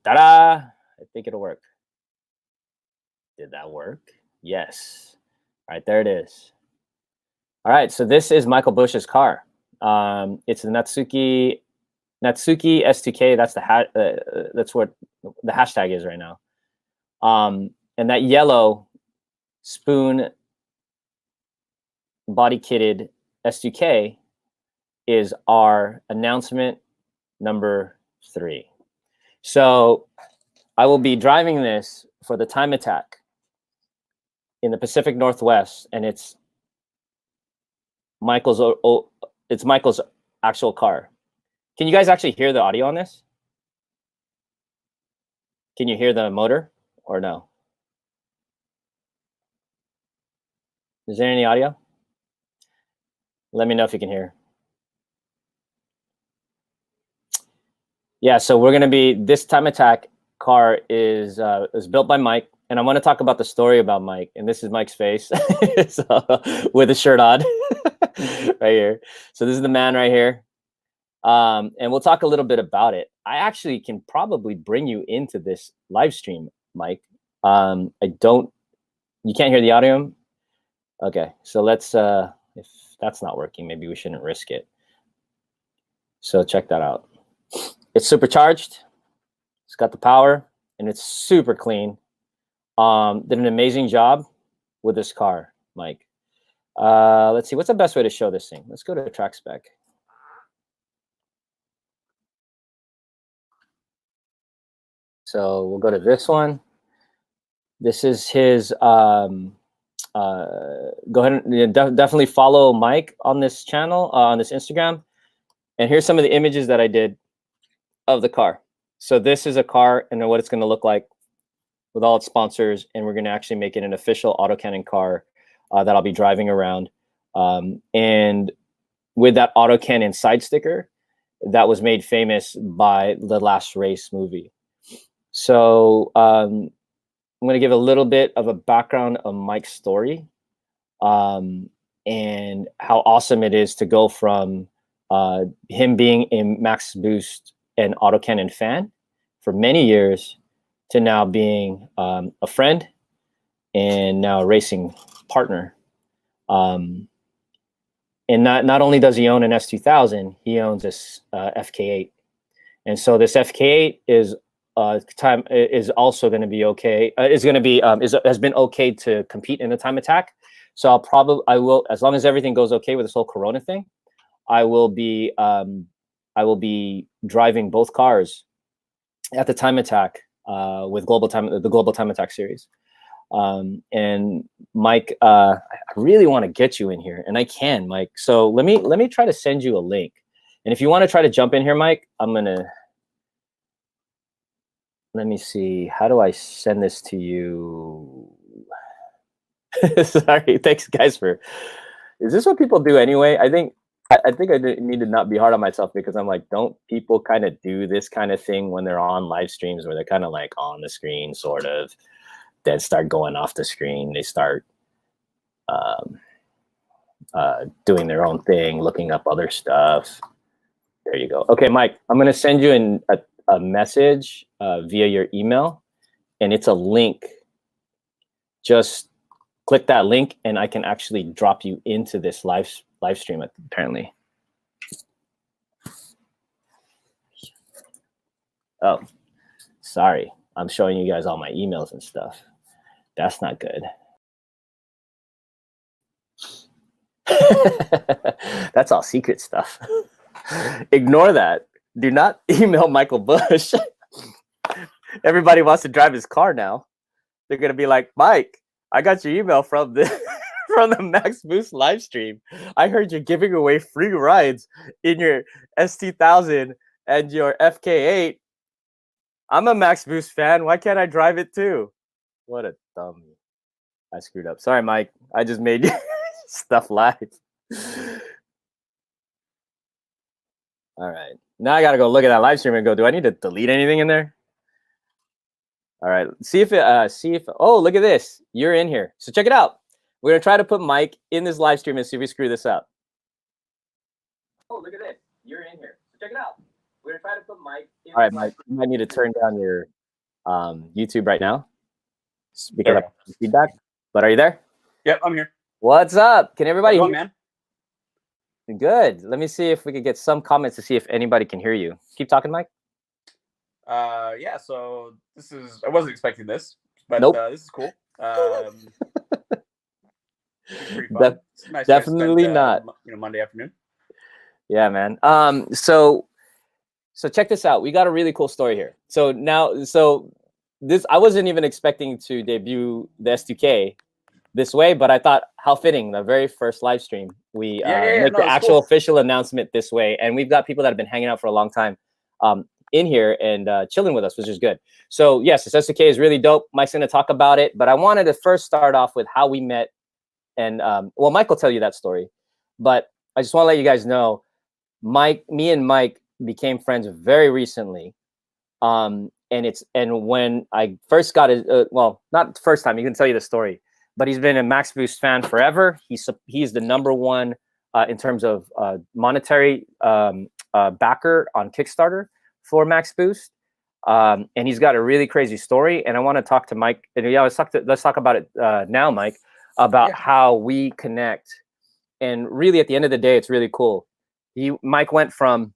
ta-da! I think it'll work. Did that work? Yes. All right, there it is. All right, so this is Michael Bush's car. It's the Natsuki S2K. That's what the hashtag is right now. And that yellow spoon body kitted S2K is our announcement number 3. So I will be driving this for the time attack in the Pacific Northwest, and it's Michael's actual car. Can you guys actually hear the audio on this? Can you hear the motor or no? Is there any audio? Let me know if you can hear. Yeah, so we're gonna be, this time attack car is built by Mike, and I'm gonna talk about the story about Mike, and this is Mike's face so, with a shirt on right here. So this is the man right here. And we'll talk a little bit about it. I actually can probably bring you into this live stream, Mike. You can't hear the audio? Okay, so let's, if that's not working, maybe we shouldn't risk it. So check that out. It's supercharged, it's got the power, and it's super clean. Did an amazing job with this car, Mike. Let's see, what's the best way to show this thing? Let's go to TrackSpec. So we'll go to this one. This is his, go ahead and definitely follow Mike on this channel, on this Instagram. And here's some of the images that I did of the car. So this is a car and what it's gonna look like with all its sponsors. And we're gonna actually make it an official AutoCANNON car that I'll be driving around. And with that AutoCANNON side sticker that was made famous by the Last Race movie. So I'm going to give a little bit of a background of Mike's story and how awesome it is to go from him being a MaxBoost and AutoCANNON fan for many years to now being a friend and now a racing partner. And not only does he own an S2000, he owns this FK8. And so this FK8 is also going to be okay. Has been okay to compete in the time attack. So I will, as long as everything goes okay with this whole Corona thing, I will be driving both cars at the time attack with the Global Time Attack series. And Mike, I really want to get you in here, and I can, Mike. So let me try to send you a link. And if you want to try to jump in here, Mike, let me see. How do I send this to you? Sorry, thanks guys for. Is this what people do anyway? I think I need to not be hard on myself, because I'm like, don't people kind of do this kind of thing when they're on live streams where they're kind of like on the screen, sort of, then start going off the screen. They start doing their own thing, looking up other stuff. There you go. Okay, Mike, I'm going to send you a message via your email, and it's a link. Just click that link, and I can actually drop you into this live stream, apparently. Oh, sorry. I'm showing you guys all my emails and stuff. That's not good. That's all secret stuff. Ignore that. Do not email Micheal Bush. Everybody wants to drive his car now. They're going to be like, Mike, I got your email from the from the MaxBoost live stream. I heard you're giving away free rides in your ST1000 and your FK8. I'm a MaxBoost fan. Why can't I drive it too? What a dummy. I screwed up. Sorry, Mike. I just made stuff live. All right. Now I got to go look at that live stream and go, do I need to delete anything in there? All right. See if oh, look at this. You're in here. So check it out. We're going to try to put Mike in this live stream and see if we screw this up. Oh, look at this. You're in here. So check it out. We're going to try to put Mike in. All right, Mike. You might need to turn down your YouTube right now because of feedback. But are you there? Yep, I'm here. What's up? Can everybody hear? Man? Good. Let me see if we could get some comments to see if anybody can hear you. Keep talking, Mike. Yeah, so this is, I wasn't expecting this, but nope. This is cool. Pretty fun. Nice definitely not. Monday afternoon. Yeah, man. So check this out. We got a really cool story here. So this, I wasn't even expecting to debut the S2K this way, but I thought how fitting, the very first live stream, we make the actual official announcement this way. And we've got people that have been hanging out for a long time in here and chilling with us, which is good. So yes, this S2K is really dope. Mike's going to talk about it, but I wanted to first start off with how we met. And well, Mike will tell you that story, but I just want to let you guys know, me and Mike became friends very recently. And when I first got it, well, not the first time, he can tell you the story, but he's been a MaxBoost fan forever. He's the #1 in terms of monetary backer on Kickstarter for MaxBoost. And he's got a really crazy story. And I want to talk to Mike. And yeah, let's talk about it now, Mike, about how we connect. And really, at the end of the day, it's really cool. Mike went from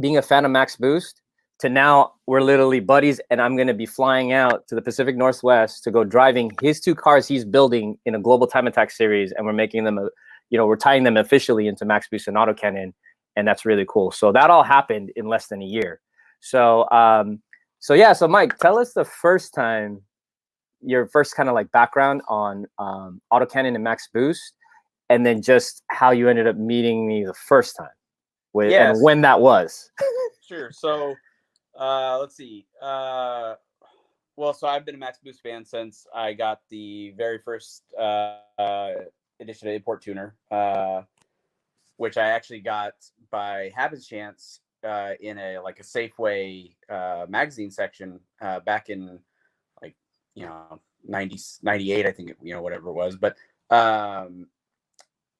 being a fan of MaxBoost to now we're literally buddies, and I'm going to be flying out to the Pacific Northwest to go driving his 2 cars he's building in a global time attack series, and we're making them, we're tying them officially into MaxBoost and AutoCANNON, and that's really cool. So that all happened in less than a year. So so Mike, tell us the first time, your first kind of like background on AutoCANNON and MaxBoost, and then just how you ended up meeting me the first time, and when that was. Sure. So. Let's see. Well, so I've been a MaxBoost fan since I got the very first edition of Import Tuner, which I actually got by happenstance in a Safeway magazine section back in 98, I think, whatever it was. But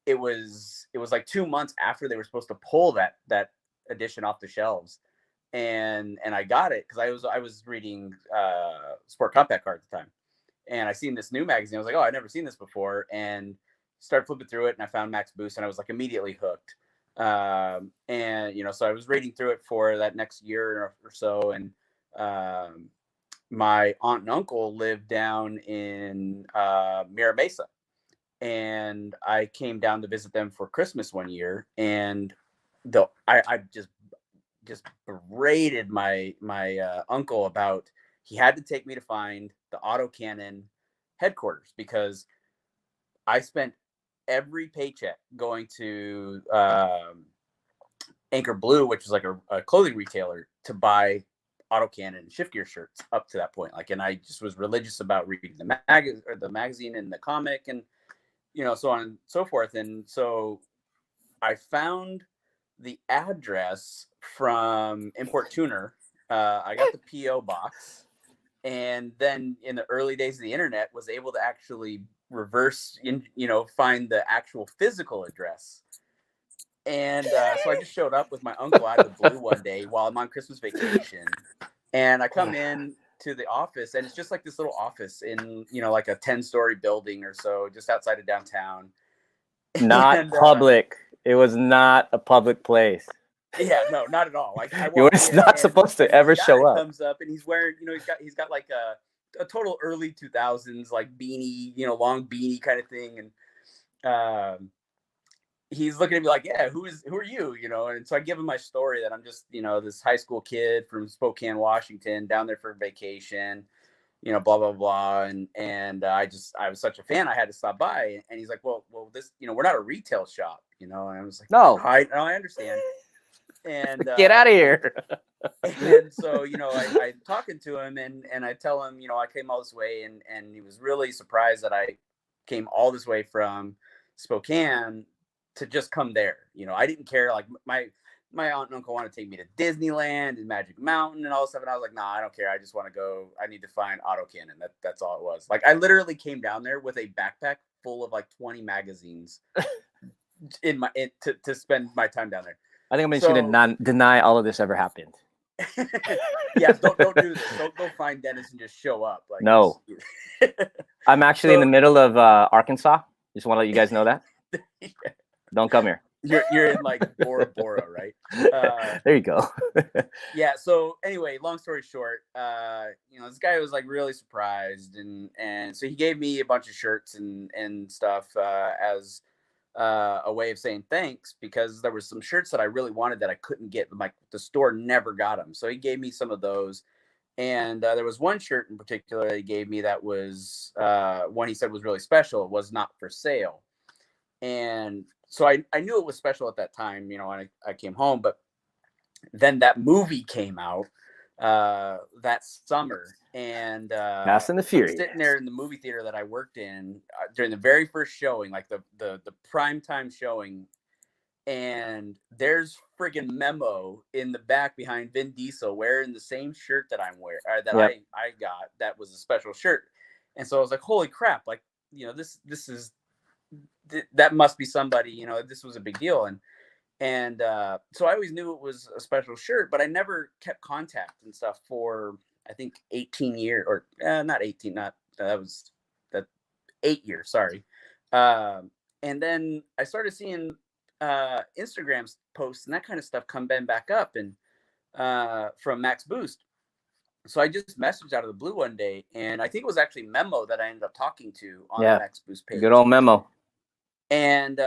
it was like 2 months after they were supposed to pull that edition off the shelves. And I got it because I was reading Sport Compact Car at the time, and I seen this new magazine. I was like, oh, I've never seen this before, and started flipping through it, and I found MaxBoost, and I was like immediately hooked. And so I was reading through it for that next year or so, and my aunt and uncle lived down in Mira Mesa, and I came down to visit them for Christmas one year, and I just berated my uncle about he had to take me to find the AutoCANNON headquarters, because I spent every paycheck going to Anchor Blue, which is like a clothing retailer, to buy AutoCANNON and Shift Gear shirts up to that point. Like, and I just was religious about reading the magazine and the comic, and so on and so forth. And so I found the address from Import Tuner. I got the PO box, and then in the early days of the internet, was able to actually find the actual physical address. And so I just showed up with my uncle out of the blue one day while I'm on Christmas vacation. And I come in to the office, and it's just like this little office in, like a 10-story building or so, just outside of downtown. Not public. It was not a public place. Yeah, no, not at all. Like, you were not supposed to ever show up. Comes up, and he's wearing, he's got like a total early 2000s like beanie, long beanie kind of thing, and he's looking at me like, yeah, who are you? And so I give him my story that I'm just, this high school kid from Spokane, Washington, down there for vacation, blah, blah, blah. And I was such a fan, I had to stop by. And he's like, well, this, we're not a retail shop, and I was like, no, I understand. And get out of here. And so, I'm talking to him, and I tell him, I came all this way, and he was really surprised that I came all this way from Spokane to just come there. I didn't care. Like, my aunt and uncle wanted to take me to Disneyland and Magic Mountain and all this stuff, and I was like, nah, I don't care. I just want to go. I need to find AutoCANNON. That's all it was. Like, I literally came down there with a backpack full of like 20 magazines to spend my time down there. I think I'm just gonna deny all of this ever happened. Yeah, don't do this. Don't find Dennis and just show up. Like, no. I'm actually in the middle of Arkansas. Just want to let you guys know that. Yeah. Don't come here. You're in like Bora Bora, right? There you go. Yeah. So anyway, long story short, this guy was like really surprised, and so he gave me a bunch of shirts and stuff as a way of saying thanks, because there was some shirts that I really wanted that I couldn't get. Like, the store never got them, so he gave me some of those. And there was one shirt in particular that he gave me that was one he said was really special. It was not for sale, and so I knew it was special at that time, and I came home. But then that movie came out that summer, and Fast and the Furious. Sitting there in the movie theater that I worked in during the very first showing, like the prime time showing, and there's friggin' Memo in the back behind Vin Diesel wearing the same shirt that I'm wearing, I got. That was a special shirt, and so I was like, holy crap! Like, this is. That must be somebody, this was a big deal. And so I always knew it was a special shirt, but I never kept contact and stuff for, I think, 18 years, or not 18, that was 8 years. Sorry. And then I started seeing Instagram posts and that kind of stuff come back up, and from MaxBoost. So I just messaged out of the blue one day, and I think it was actually Memo that I ended up talking to on the MaxBoost page. Good old Memo. And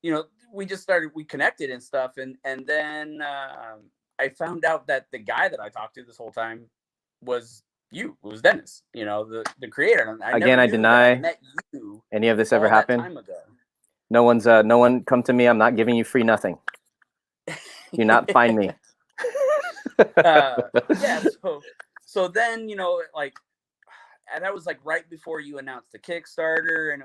we connected and stuff, and then I found out that the guy that I talked to this whole time was Dennis, the creator. And I deny met you any of this ever happened. Time ago. No one come to me. I'm not giving you free nothing. Do not find me. Yeah. So then, and that was like right before you announced the Kickstarter, and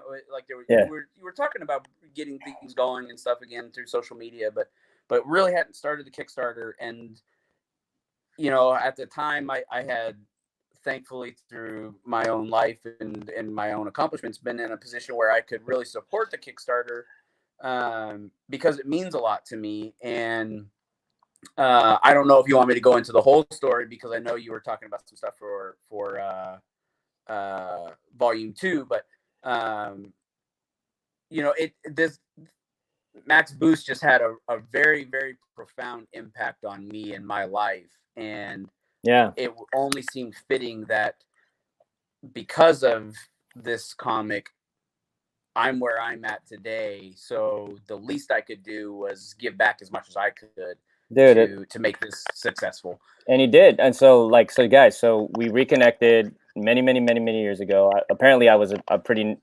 you were talking about getting things going and stuff again through social media, but really hadn't started the Kickstarter. And at the time, I had, thankfully, through my own life and my own accomplishments, been in a position where I could really support the Kickstarter, because it means a lot to me. And I don't know if you want me to go into the whole story, because I know you were talking about some stuff for volume 2, but this MaxBoost just had a very, very profound impact on me and my life, and it only seemed fitting that because of this comic, I'm where I'm at today. So the least I could do was give back as much as I could, to make this successful. And he did. And so guys, so we reconnected. many years ago. Apparently, I was pretty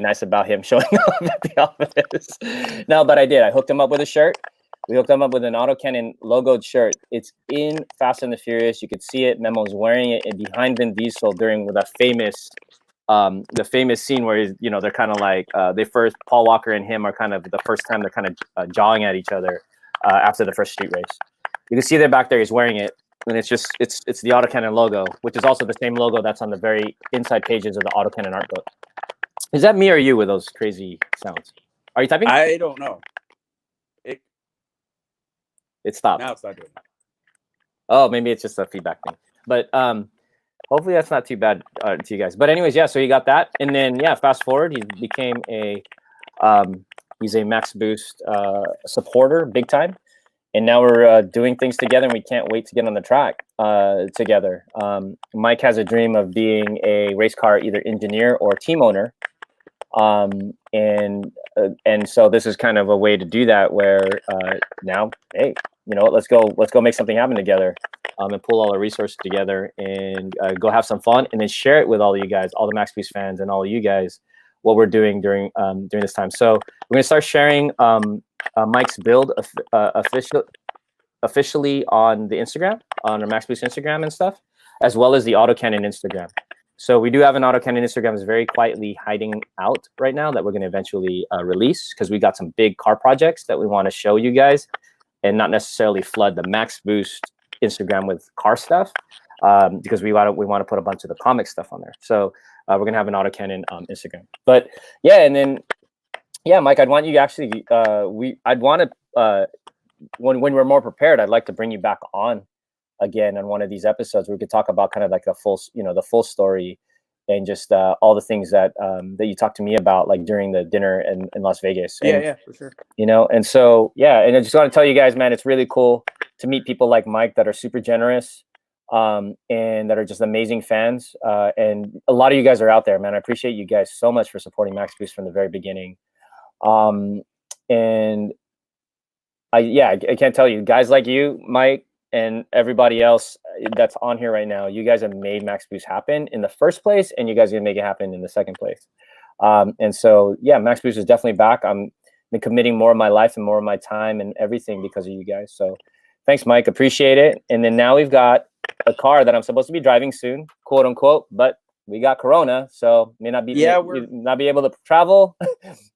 nice about him showing up at the office. No, but I did. I hooked him up with a shirt. We hooked him up with an AutoCANNON logoed shirt. It's in Fast and the Furious. You could see it. Memo's wearing it, and behind Vin Diesel during the famous scene where they're kind of like Paul Walker and him are kind of the first time they're kind of jawing at each other after the first street race. You can see there back there. He's wearing it. And it's the AutoCANNON logo, which is also the same logo that's on the very inside pages of the AutoCANNON art book. Is that me or you with those crazy sounds? Are you typing? I don't know. It stopped. Now it's not doing that. Oh, maybe it's just a feedback thing. But hopefully that's not too bad to you guys. But anyways, yeah. So you got that, and then fast forward, he became he's a MaxBoost supporter, big time. And now we're doing things together, and we can't wait to get on the track together. Mike has a dream of being a race car either engineer or team owner, and so this is kind of a way to do that. Where now, hey, let's go make something happen together, and pull all our resources together and go have some fun, and then share it with all of you guys, all the MaxBoost fans, and all of you guys, what we're doing during this time. So we're gonna start sharing Mike's build officially on the Instagram, on our MaxBoost Instagram and stuff, as well as the AutoCANNON Instagram. So we do have an AutoCANNON Instagram that's very quietly hiding out right now that we're going to eventually release, because we got some big car projects that we want to show you guys, and not necessarily flood the MaxBoost Instagram with car stuff, because we want to put a bunch of the comic stuff on there. So we're gonna have an AutoCANNON Instagram. But yeah, and then Mike, I'd want you actually I'd want to when we're more prepared, I'd like to bring you back on again on one of these episodes where we could talk about kind of like the full story, and just all the things that you talked to me about, like during the dinner in Las Vegas. And, yeah, for sure. And so and I just want to tell you guys, man, it's really cool to meet people like Mike that are super generous, and that are just amazing fans. And a lot of you guys are out there, man. I appreciate you guys so much for supporting MaxBoost from the very beginning. And I can't tell you, guys like you, Mike, and everybody else that's on here right now, you guys have made MaxBoost happen in the first place, and you guys are gonna make it happen in the second place. And so MaxBoost is definitely back. I'm been committing more of my life and more of my time and everything because of you guys. So thanks, Mike. Appreciate it. And then now we've got a car that I'm supposed to be driving soon, quote unquote, but we got Corona, so may not be not be able to travel,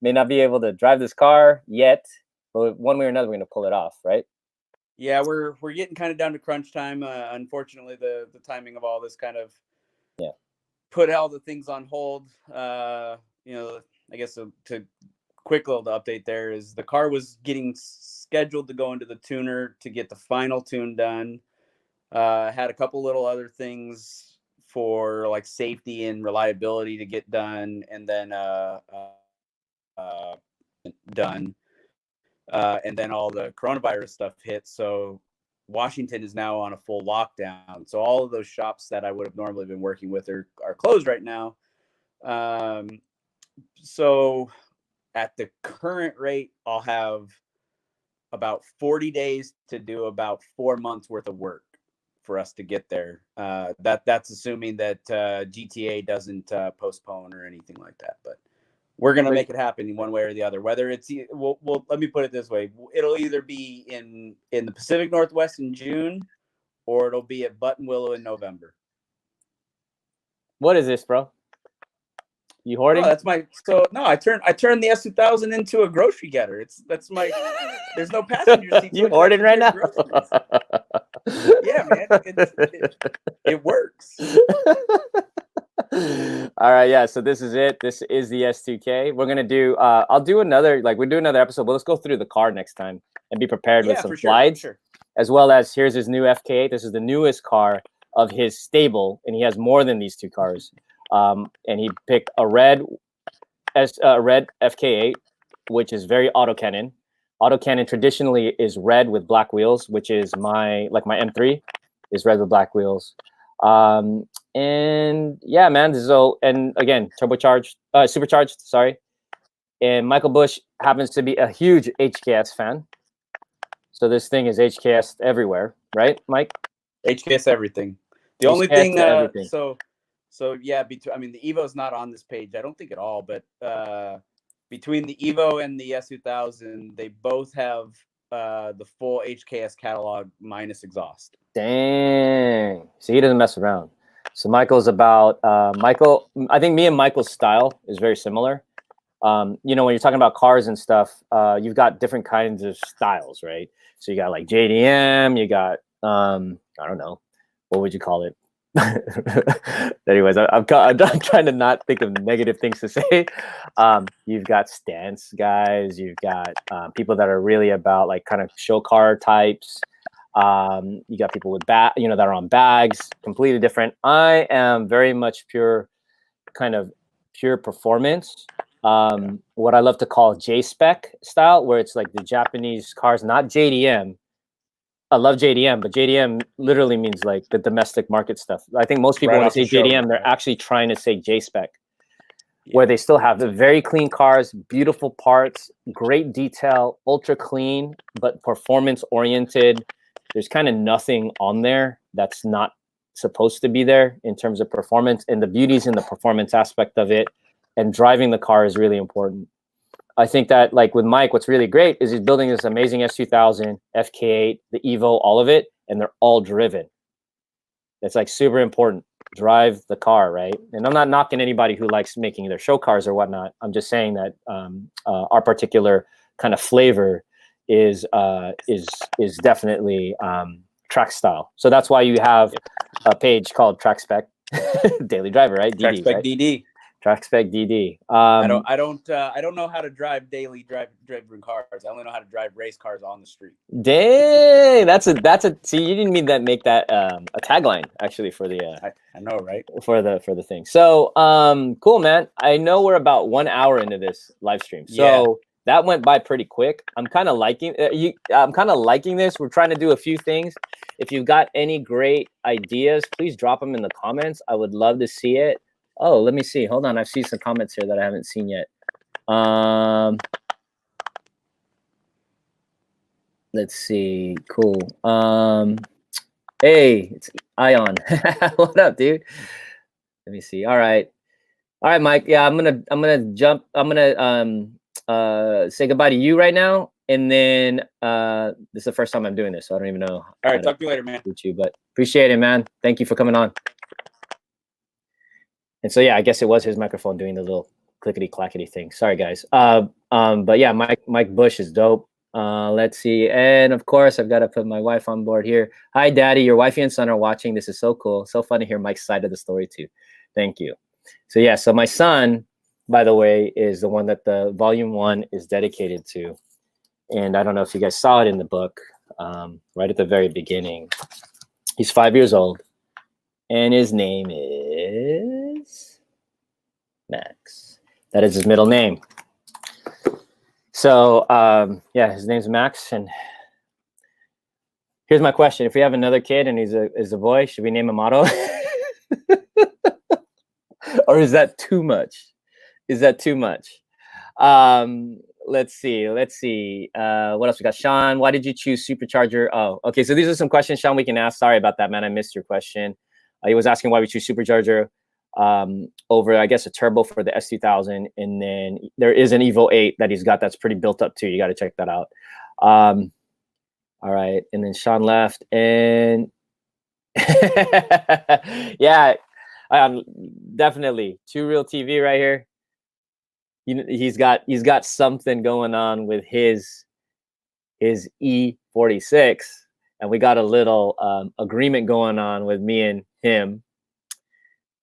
may not be able to drive this car yet, but one way or another, we're gonna pull it off, right? Yeah, we're getting kind of down to crunch time. Unfortunately, the timing of all this kind of put all the things on hold. I guess to quick little update there is the car was getting scheduled to go into the tuner to get the final tune done. Had a couple little other things for like safety and reliability to get done, and then done. And then all the coronavirus stuff hit. So Washington is now on a full lockdown. So all of those shops that I would have normally been working with are closed right now. So at the current rate, I'll have about 40 days to do about 4 months worth of work for us to get there. That's assuming that GTA doesn't postpone or anything like that. But we're gonna make it happen in one way or the other. Whether it's well, let me put it this way: it'll either be in the Pacific Northwest in June, or it'll be at Buttonwillow in November. What is this, bro? You hoarding? Oh, that's my I turned the S2000 into a grocery getter. That's my. There's no passenger seat. You hoarding right now? Yeah, man. It works. All right, yeah. So this is it. This is the S2K. We're gonna do. I'll do another. We'll do another episode. But let's go through the car next time and be prepared with some slides, as well as here's his new FK8. This is the newest car of his stable, and he has more than these two cars. And he picked a red FK8, which is very AutoCANNON. AutoCANNON traditionally is red with black wheels, which is my M3 is red with black wheels. And yeah, man. So, and again, supercharged. Sorry. And Micheal Bush happens to be a huge HKS fan. So this thing is HKS everywhere, right, Mike? HKS everything. The only thing, so So yeah, between, I mean, the Evo's not on this page, I don't think at all, but between the Evo and the S2000, they both have the full HKS catalog minus exhaust. Dang. See, he doesn't mess around. So Michael's about Michael. I think me and Michael's style is very similar. You know, when you're talking about cars and stuff, you've got different kinds of styles, right? So you got like JDM, you got I don't know, what would you call it? Anyways, I'm trying to not think of negative things to say. You've got stance guys, you've got people that are really about like kind of show car types. You got people with that are on bags, completely different. I am very much pure performance. What I love to call J-spec style, where it's like the Japanese cars, not JDM. I love JDM, but JDM literally means like the domestic market stuff. I think most people, Right when off they the say JDM, showroom, they're right? actually trying to say J-spec, where they still have the very clean cars, beautiful parts, great detail, ultra clean, but performance oriented. There's kind of nothing on there that's not supposed to be there in terms of performance, and the beauty's in the performance aspect of it, and driving the car is really important. I think that, like with Mike, what's really great is he's building this amazing S2000, FK8, the Evo, all of it, and they're all driven. It's like super important. Drive the car, right? And I'm not knocking anybody who likes making their show cars or whatnot. I'm just saying that our particular kind of flavor is definitely track style. So that's why you have a page called TrackSpec Daily Driver, right? DD, right? TrackSpecDD. TrackSpecDD. I don't know how to drive daily driving cars. I only know how to drive race cars on the street. Dang, that's a. See, you didn't mean that. Make that a tagline actually for the. I know, right? For the thing. So cool, man. I know we're about 1 hour into this live stream, so that went by pretty quick. I'm kind of liking I'm kind of liking this. We're trying to do a few things. If you've got any great ideas, please drop them in the comments. I would love to see it. Oh, let me see. Hold on. I've seen some comments here that I haven't seen yet. Let's see. Cool. Hey, it's Ion. What up, dude? Let me see. All right, Mike. Yeah, I'm gonna jump. I'm gonna say goodbye to you right now, and then this is the first time I'm doing this, so I don't even know. All right, talk to you later, man. You, but appreciate it, man. Thank you for coming on. And so yeah, I guess it was his microphone doing the little clickety clackety thing. Sorry, guys. But yeah, Mike Bush is dope. Let's see. And of course, I've got to put my wife on board here. Hi, Daddy. Your wifey and son are watching. This is so cool. So fun to hear Mike's side of the story too. Thank you. So yeah, so my son, by the way, is the one that the volume 1 is dedicated to. And I don't know if you guys saw it in the book, right at the very beginning. He's 5 years old, and his name is Max. That is his middle name. So yeah, his name's Max. And here's my question: if we have another kid and he's a boy, should we name him Otto? Or is that too much? Is that too much? Let's see. What else we got? Sean, why did you choose supercharger? Oh, okay. So these are some questions, Sean, we can ask. Sorry about that, man. I missed your question. He was asking why we choose supercharger over, I guess, a turbo for the S2000. And then there is an Evo 8 that he's got that's pretty built up too. You got to check that out. All right. And then Sean left. And yeah, definitely. Two Real TV right here. He's got something going on with his E46, and we got a little agreement going on with me and him.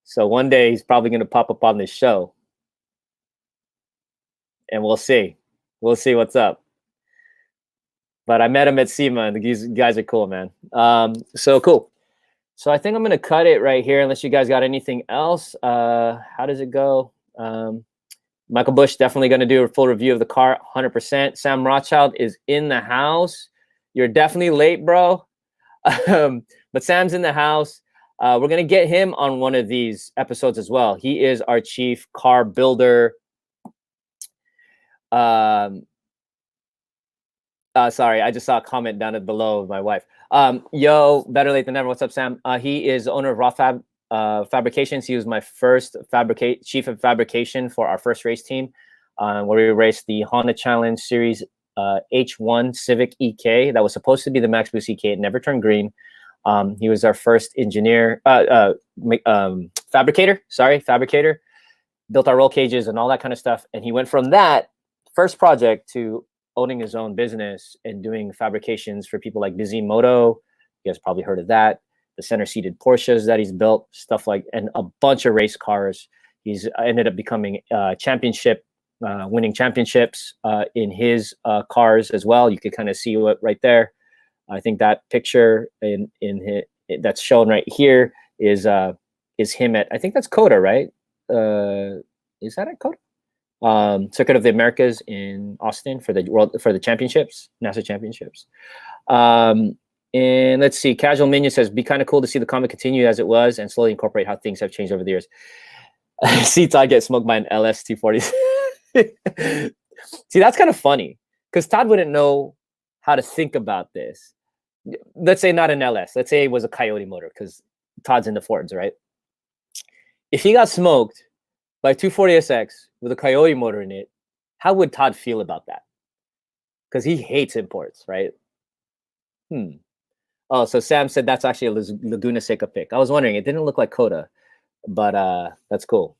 So one day he's probably going to pop up on this show, and we'll see what's up. But I met him at SEMA, and these guys are cool, man. So cool. So I think I'm going to cut it right here, unless you guys got anything else. How does it go? Micheal Bush definitely going to do a full review of the car, 100%. Sam Rothschild is in the house. You're definitely late, bro. But Sam's in the house. We're going to get him on one of these episodes as well. He is our chief car builder. Sorry, I just saw a comment down below of my wife. Yo, better late than never. What's up, Sam? He is owner of RothFAB Fabrications. He was my first chief of fabrication for our first race team, where we raced the Honda Challenge Series H1 Civic EK. That was supposed to be the MaxBoost EK. It never turned green. He was our first engineer, fabricator. Built our roll cages and all that kind of stuff. And he went from that first project to owning his own business and doing fabrications for people like Bizimoto. You guys probably heard of that. The center seated Porsches that he's built, stuff like, and a bunch of race cars. He's ended up becoming winning championships in his cars as well. You could kind of see what right there. I think that picture that's shown right here is him at, I think that's COTA, right? Is that at COTA? Circuit of the Americas in Austin for the championships, NASA championships. And let's see, Casual Minion says, be kind of cool to see the comic continue as it was and slowly incorporate how things have changed over the years. See Todd get smoked by an LS 240. See, that's kind of funny because Todd wouldn't know how to think about this. Let's say not an LS. Let's say it was a Coyote motor because Todd's into Fords, right? If he got smoked by 240SX with a Coyote motor in it, how would Todd feel about that? Because he hates imports, right? Oh, so Sam said that's actually a Laguna Seca pick. I was wondering, it didn't look like COTA, but that's cool.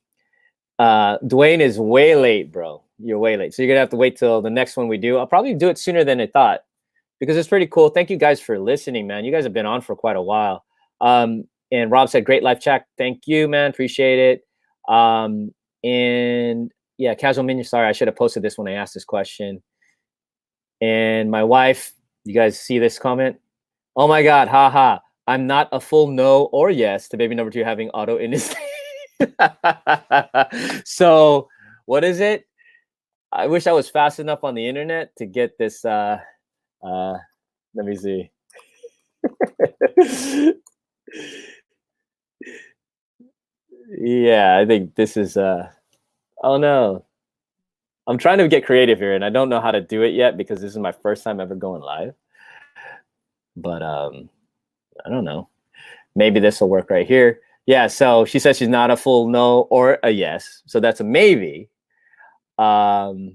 Dwayne is way late, bro. You're way late. So you're going to have to wait till the next one we do. I'll probably do it sooner than I thought because it's pretty cool. Thank you guys for listening, man. You guys have been on for quite a while. And Rob said, great live chat. Thank you, man. Appreciate it. And yeah, Casual Minion, sorry, I should have posted this when I asked this question. And my wife, you guys see this comment? Oh my God, haha. I'm not a full no or yes to baby number 2 having auto in his So what is it? I wish I was fast enough on the internet to get this. Let me see. Yeah, I think this is oh no. I'm trying to get creative here and I don't know how to do it yet because this is my first time ever going live. But I don't know. Maybe this will work right here. Yeah, so she says she's not a full no or a yes. So that's a maybe. So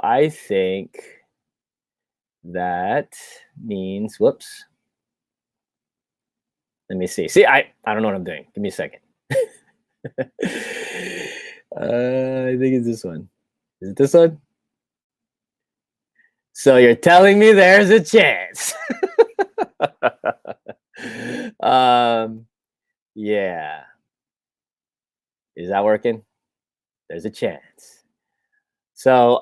I think that means, whoops. Let me see. See, I don't know what I'm doing. Give me a second. I think it's this one. Is it this one? So you're telling me there's a chance. Yeah. Is that working? There's a chance. So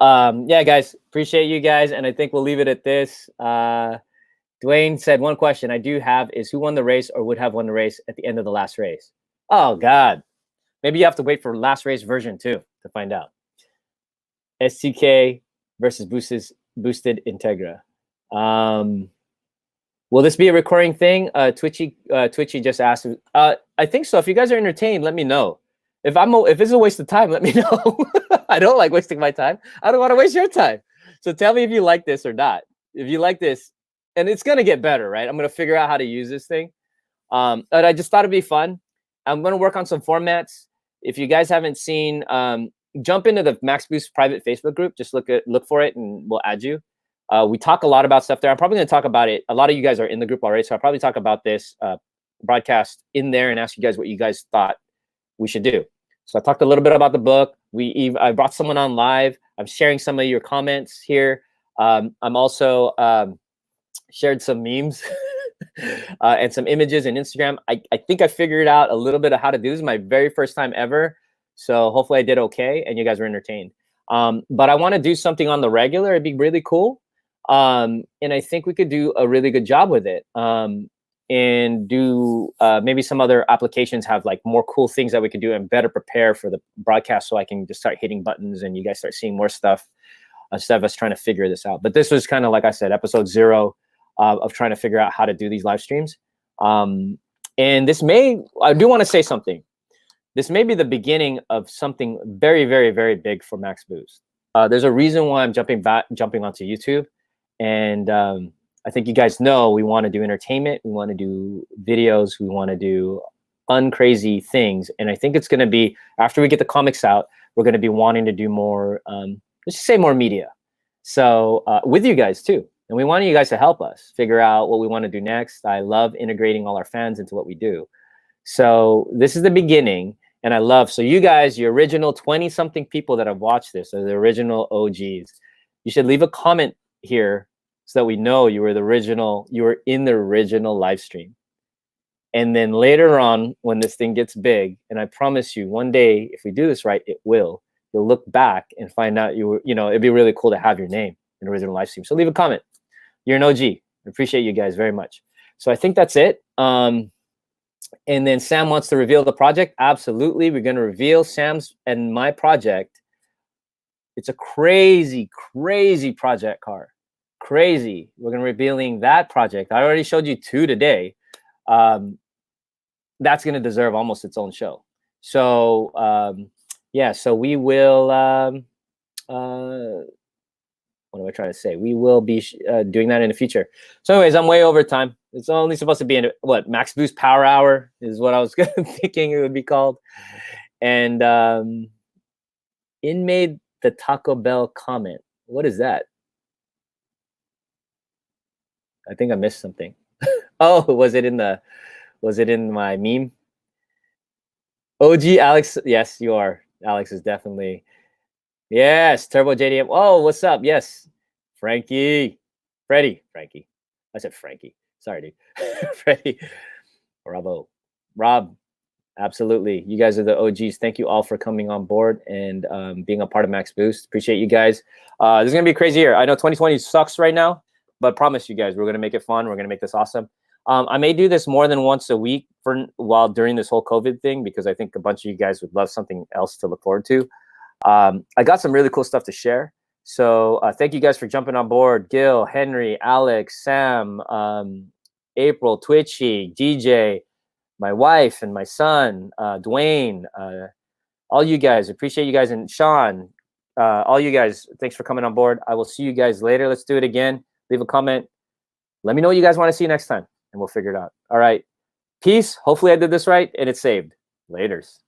yeah, guys, appreciate you guys. And I think we'll leave it at this. Dwayne said one question I do have is who won the race or would have won the race at the end of the last race? Oh, God. Maybe you have to wait for last race version 2 to find out. STK versus Boosted Integra. Will this be a recurring thing? Twitchy just asked. I think so. If you guys are entertained, let me know. If it's a waste of time, let me know. I don't like wasting my time. I don't want to waste your time. So tell me if you like this or not. If you like this, and it's gonna get better, right? I'm gonna figure out how to use this thing. But I just thought it'd be fun. I'm gonna work on some formats. If you guys haven't seen, jump into the MaxBoost private Facebook group. Just look for it, and we'll add you. We talk a lot about stuff there. I'm probably going to talk about it. A lot of you guys are in the group already, so I'll probably talk about this broadcast in there and ask you guys what you guys thought we should do. So I talked a little bit about the book. I brought someone on live. I'm sharing some of your comments here. I'm also shared some memes and some images in Instagram. I think I figured out a little bit of how to do this. This is my very first time ever. So hopefully I did okay and you guys were entertained. But I want to do something on the regular. It'd be really cool. And I think we could do a really good job with it. And do maybe some other applications have like more cool things that we could do and better prepare for the broadcast so I can just start hitting buttons and you guys start seeing more stuff instead of us trying to figure this out. But this was kind of, like I said, episode 0 of trying to figure out how to do these live streams. And I do want to say something. This may be the beginning of something very, very, very big for MaxBoost. There's a reason why I'm jumping onto YouTube. And I think you guys know we want to do entertainment. We want to do videos. We want to do uncrazy things. And I think it's going to be, after we get the comics out, we're going to be wanting to do more, let's just say more media. So with you guys too. And we want you guys to help us figure out what we want to do next. I love integrating all our fans into what we do. So this is the beginning. And I love, so you guys, your original 20-something people that have watched this, are the original OGs. You should leave a comment here so that we know you were the original, you were in the original live stream. And then later on, when this thing gets big, and I promise you, one day, if we do this right, it will. You'll look back and find out you were, you know, it'd be really cool to have your name in the original live stream. So leave a comment. You're an OG. I appreciate you guys very much. So I think that's it. And then Sam wants to reveal the project. Absolutely. We're going to reveal Sam's and my project. It's a crazy, crazy project car. Crazy. We're going to be revealing that project. I already showed you 2 today. That's going to deserve almost its own show. So, yeah, so we will, what do I try to say? We will be doing that in the future. So anyways, I'm way over time. It's only supposed to be in, what, MaxBoost Power Hour is what I was thinking it would be called. And In made the Taco Bell comment. What is that? I think I missed something. Oh, was it in my meme? OG Alex, yes, you are. Alex is definitely, yes, Turbo JDM. Oh, what's up? Yes, Frankie, Frankie. I said Frankie. Sorry, dude. Freddie, bravo, Rob. Absolutely, you guys are the OGs. Thank you all for coming on board and being a part of MaxBoost. Appreciate you guys. This is gonna be a crazy year. I know 2020 sucks right now, but promise you guys, we're gonna make it fun. We're gonna make this awesome. I may do this more than once a week while during this whole COVID thing, because I think a bunch of you guys would love something else to look forward to. I got some really cool stuff to share. So thank you guys for jumping on board. Gil, Henry, Alex, Sam, April, Twitchy, DJ, my wife and my son, Dwayne, all you guys. Appreciate you guys. And Sean, all you guys, thanks for coming on board. I will see you guys later. Let's do it again. Leave a comment. Let me know what you guys want to see next time, and we'll figure it out. All right. Peace. Hopefully I did this right and it's saved. Laters.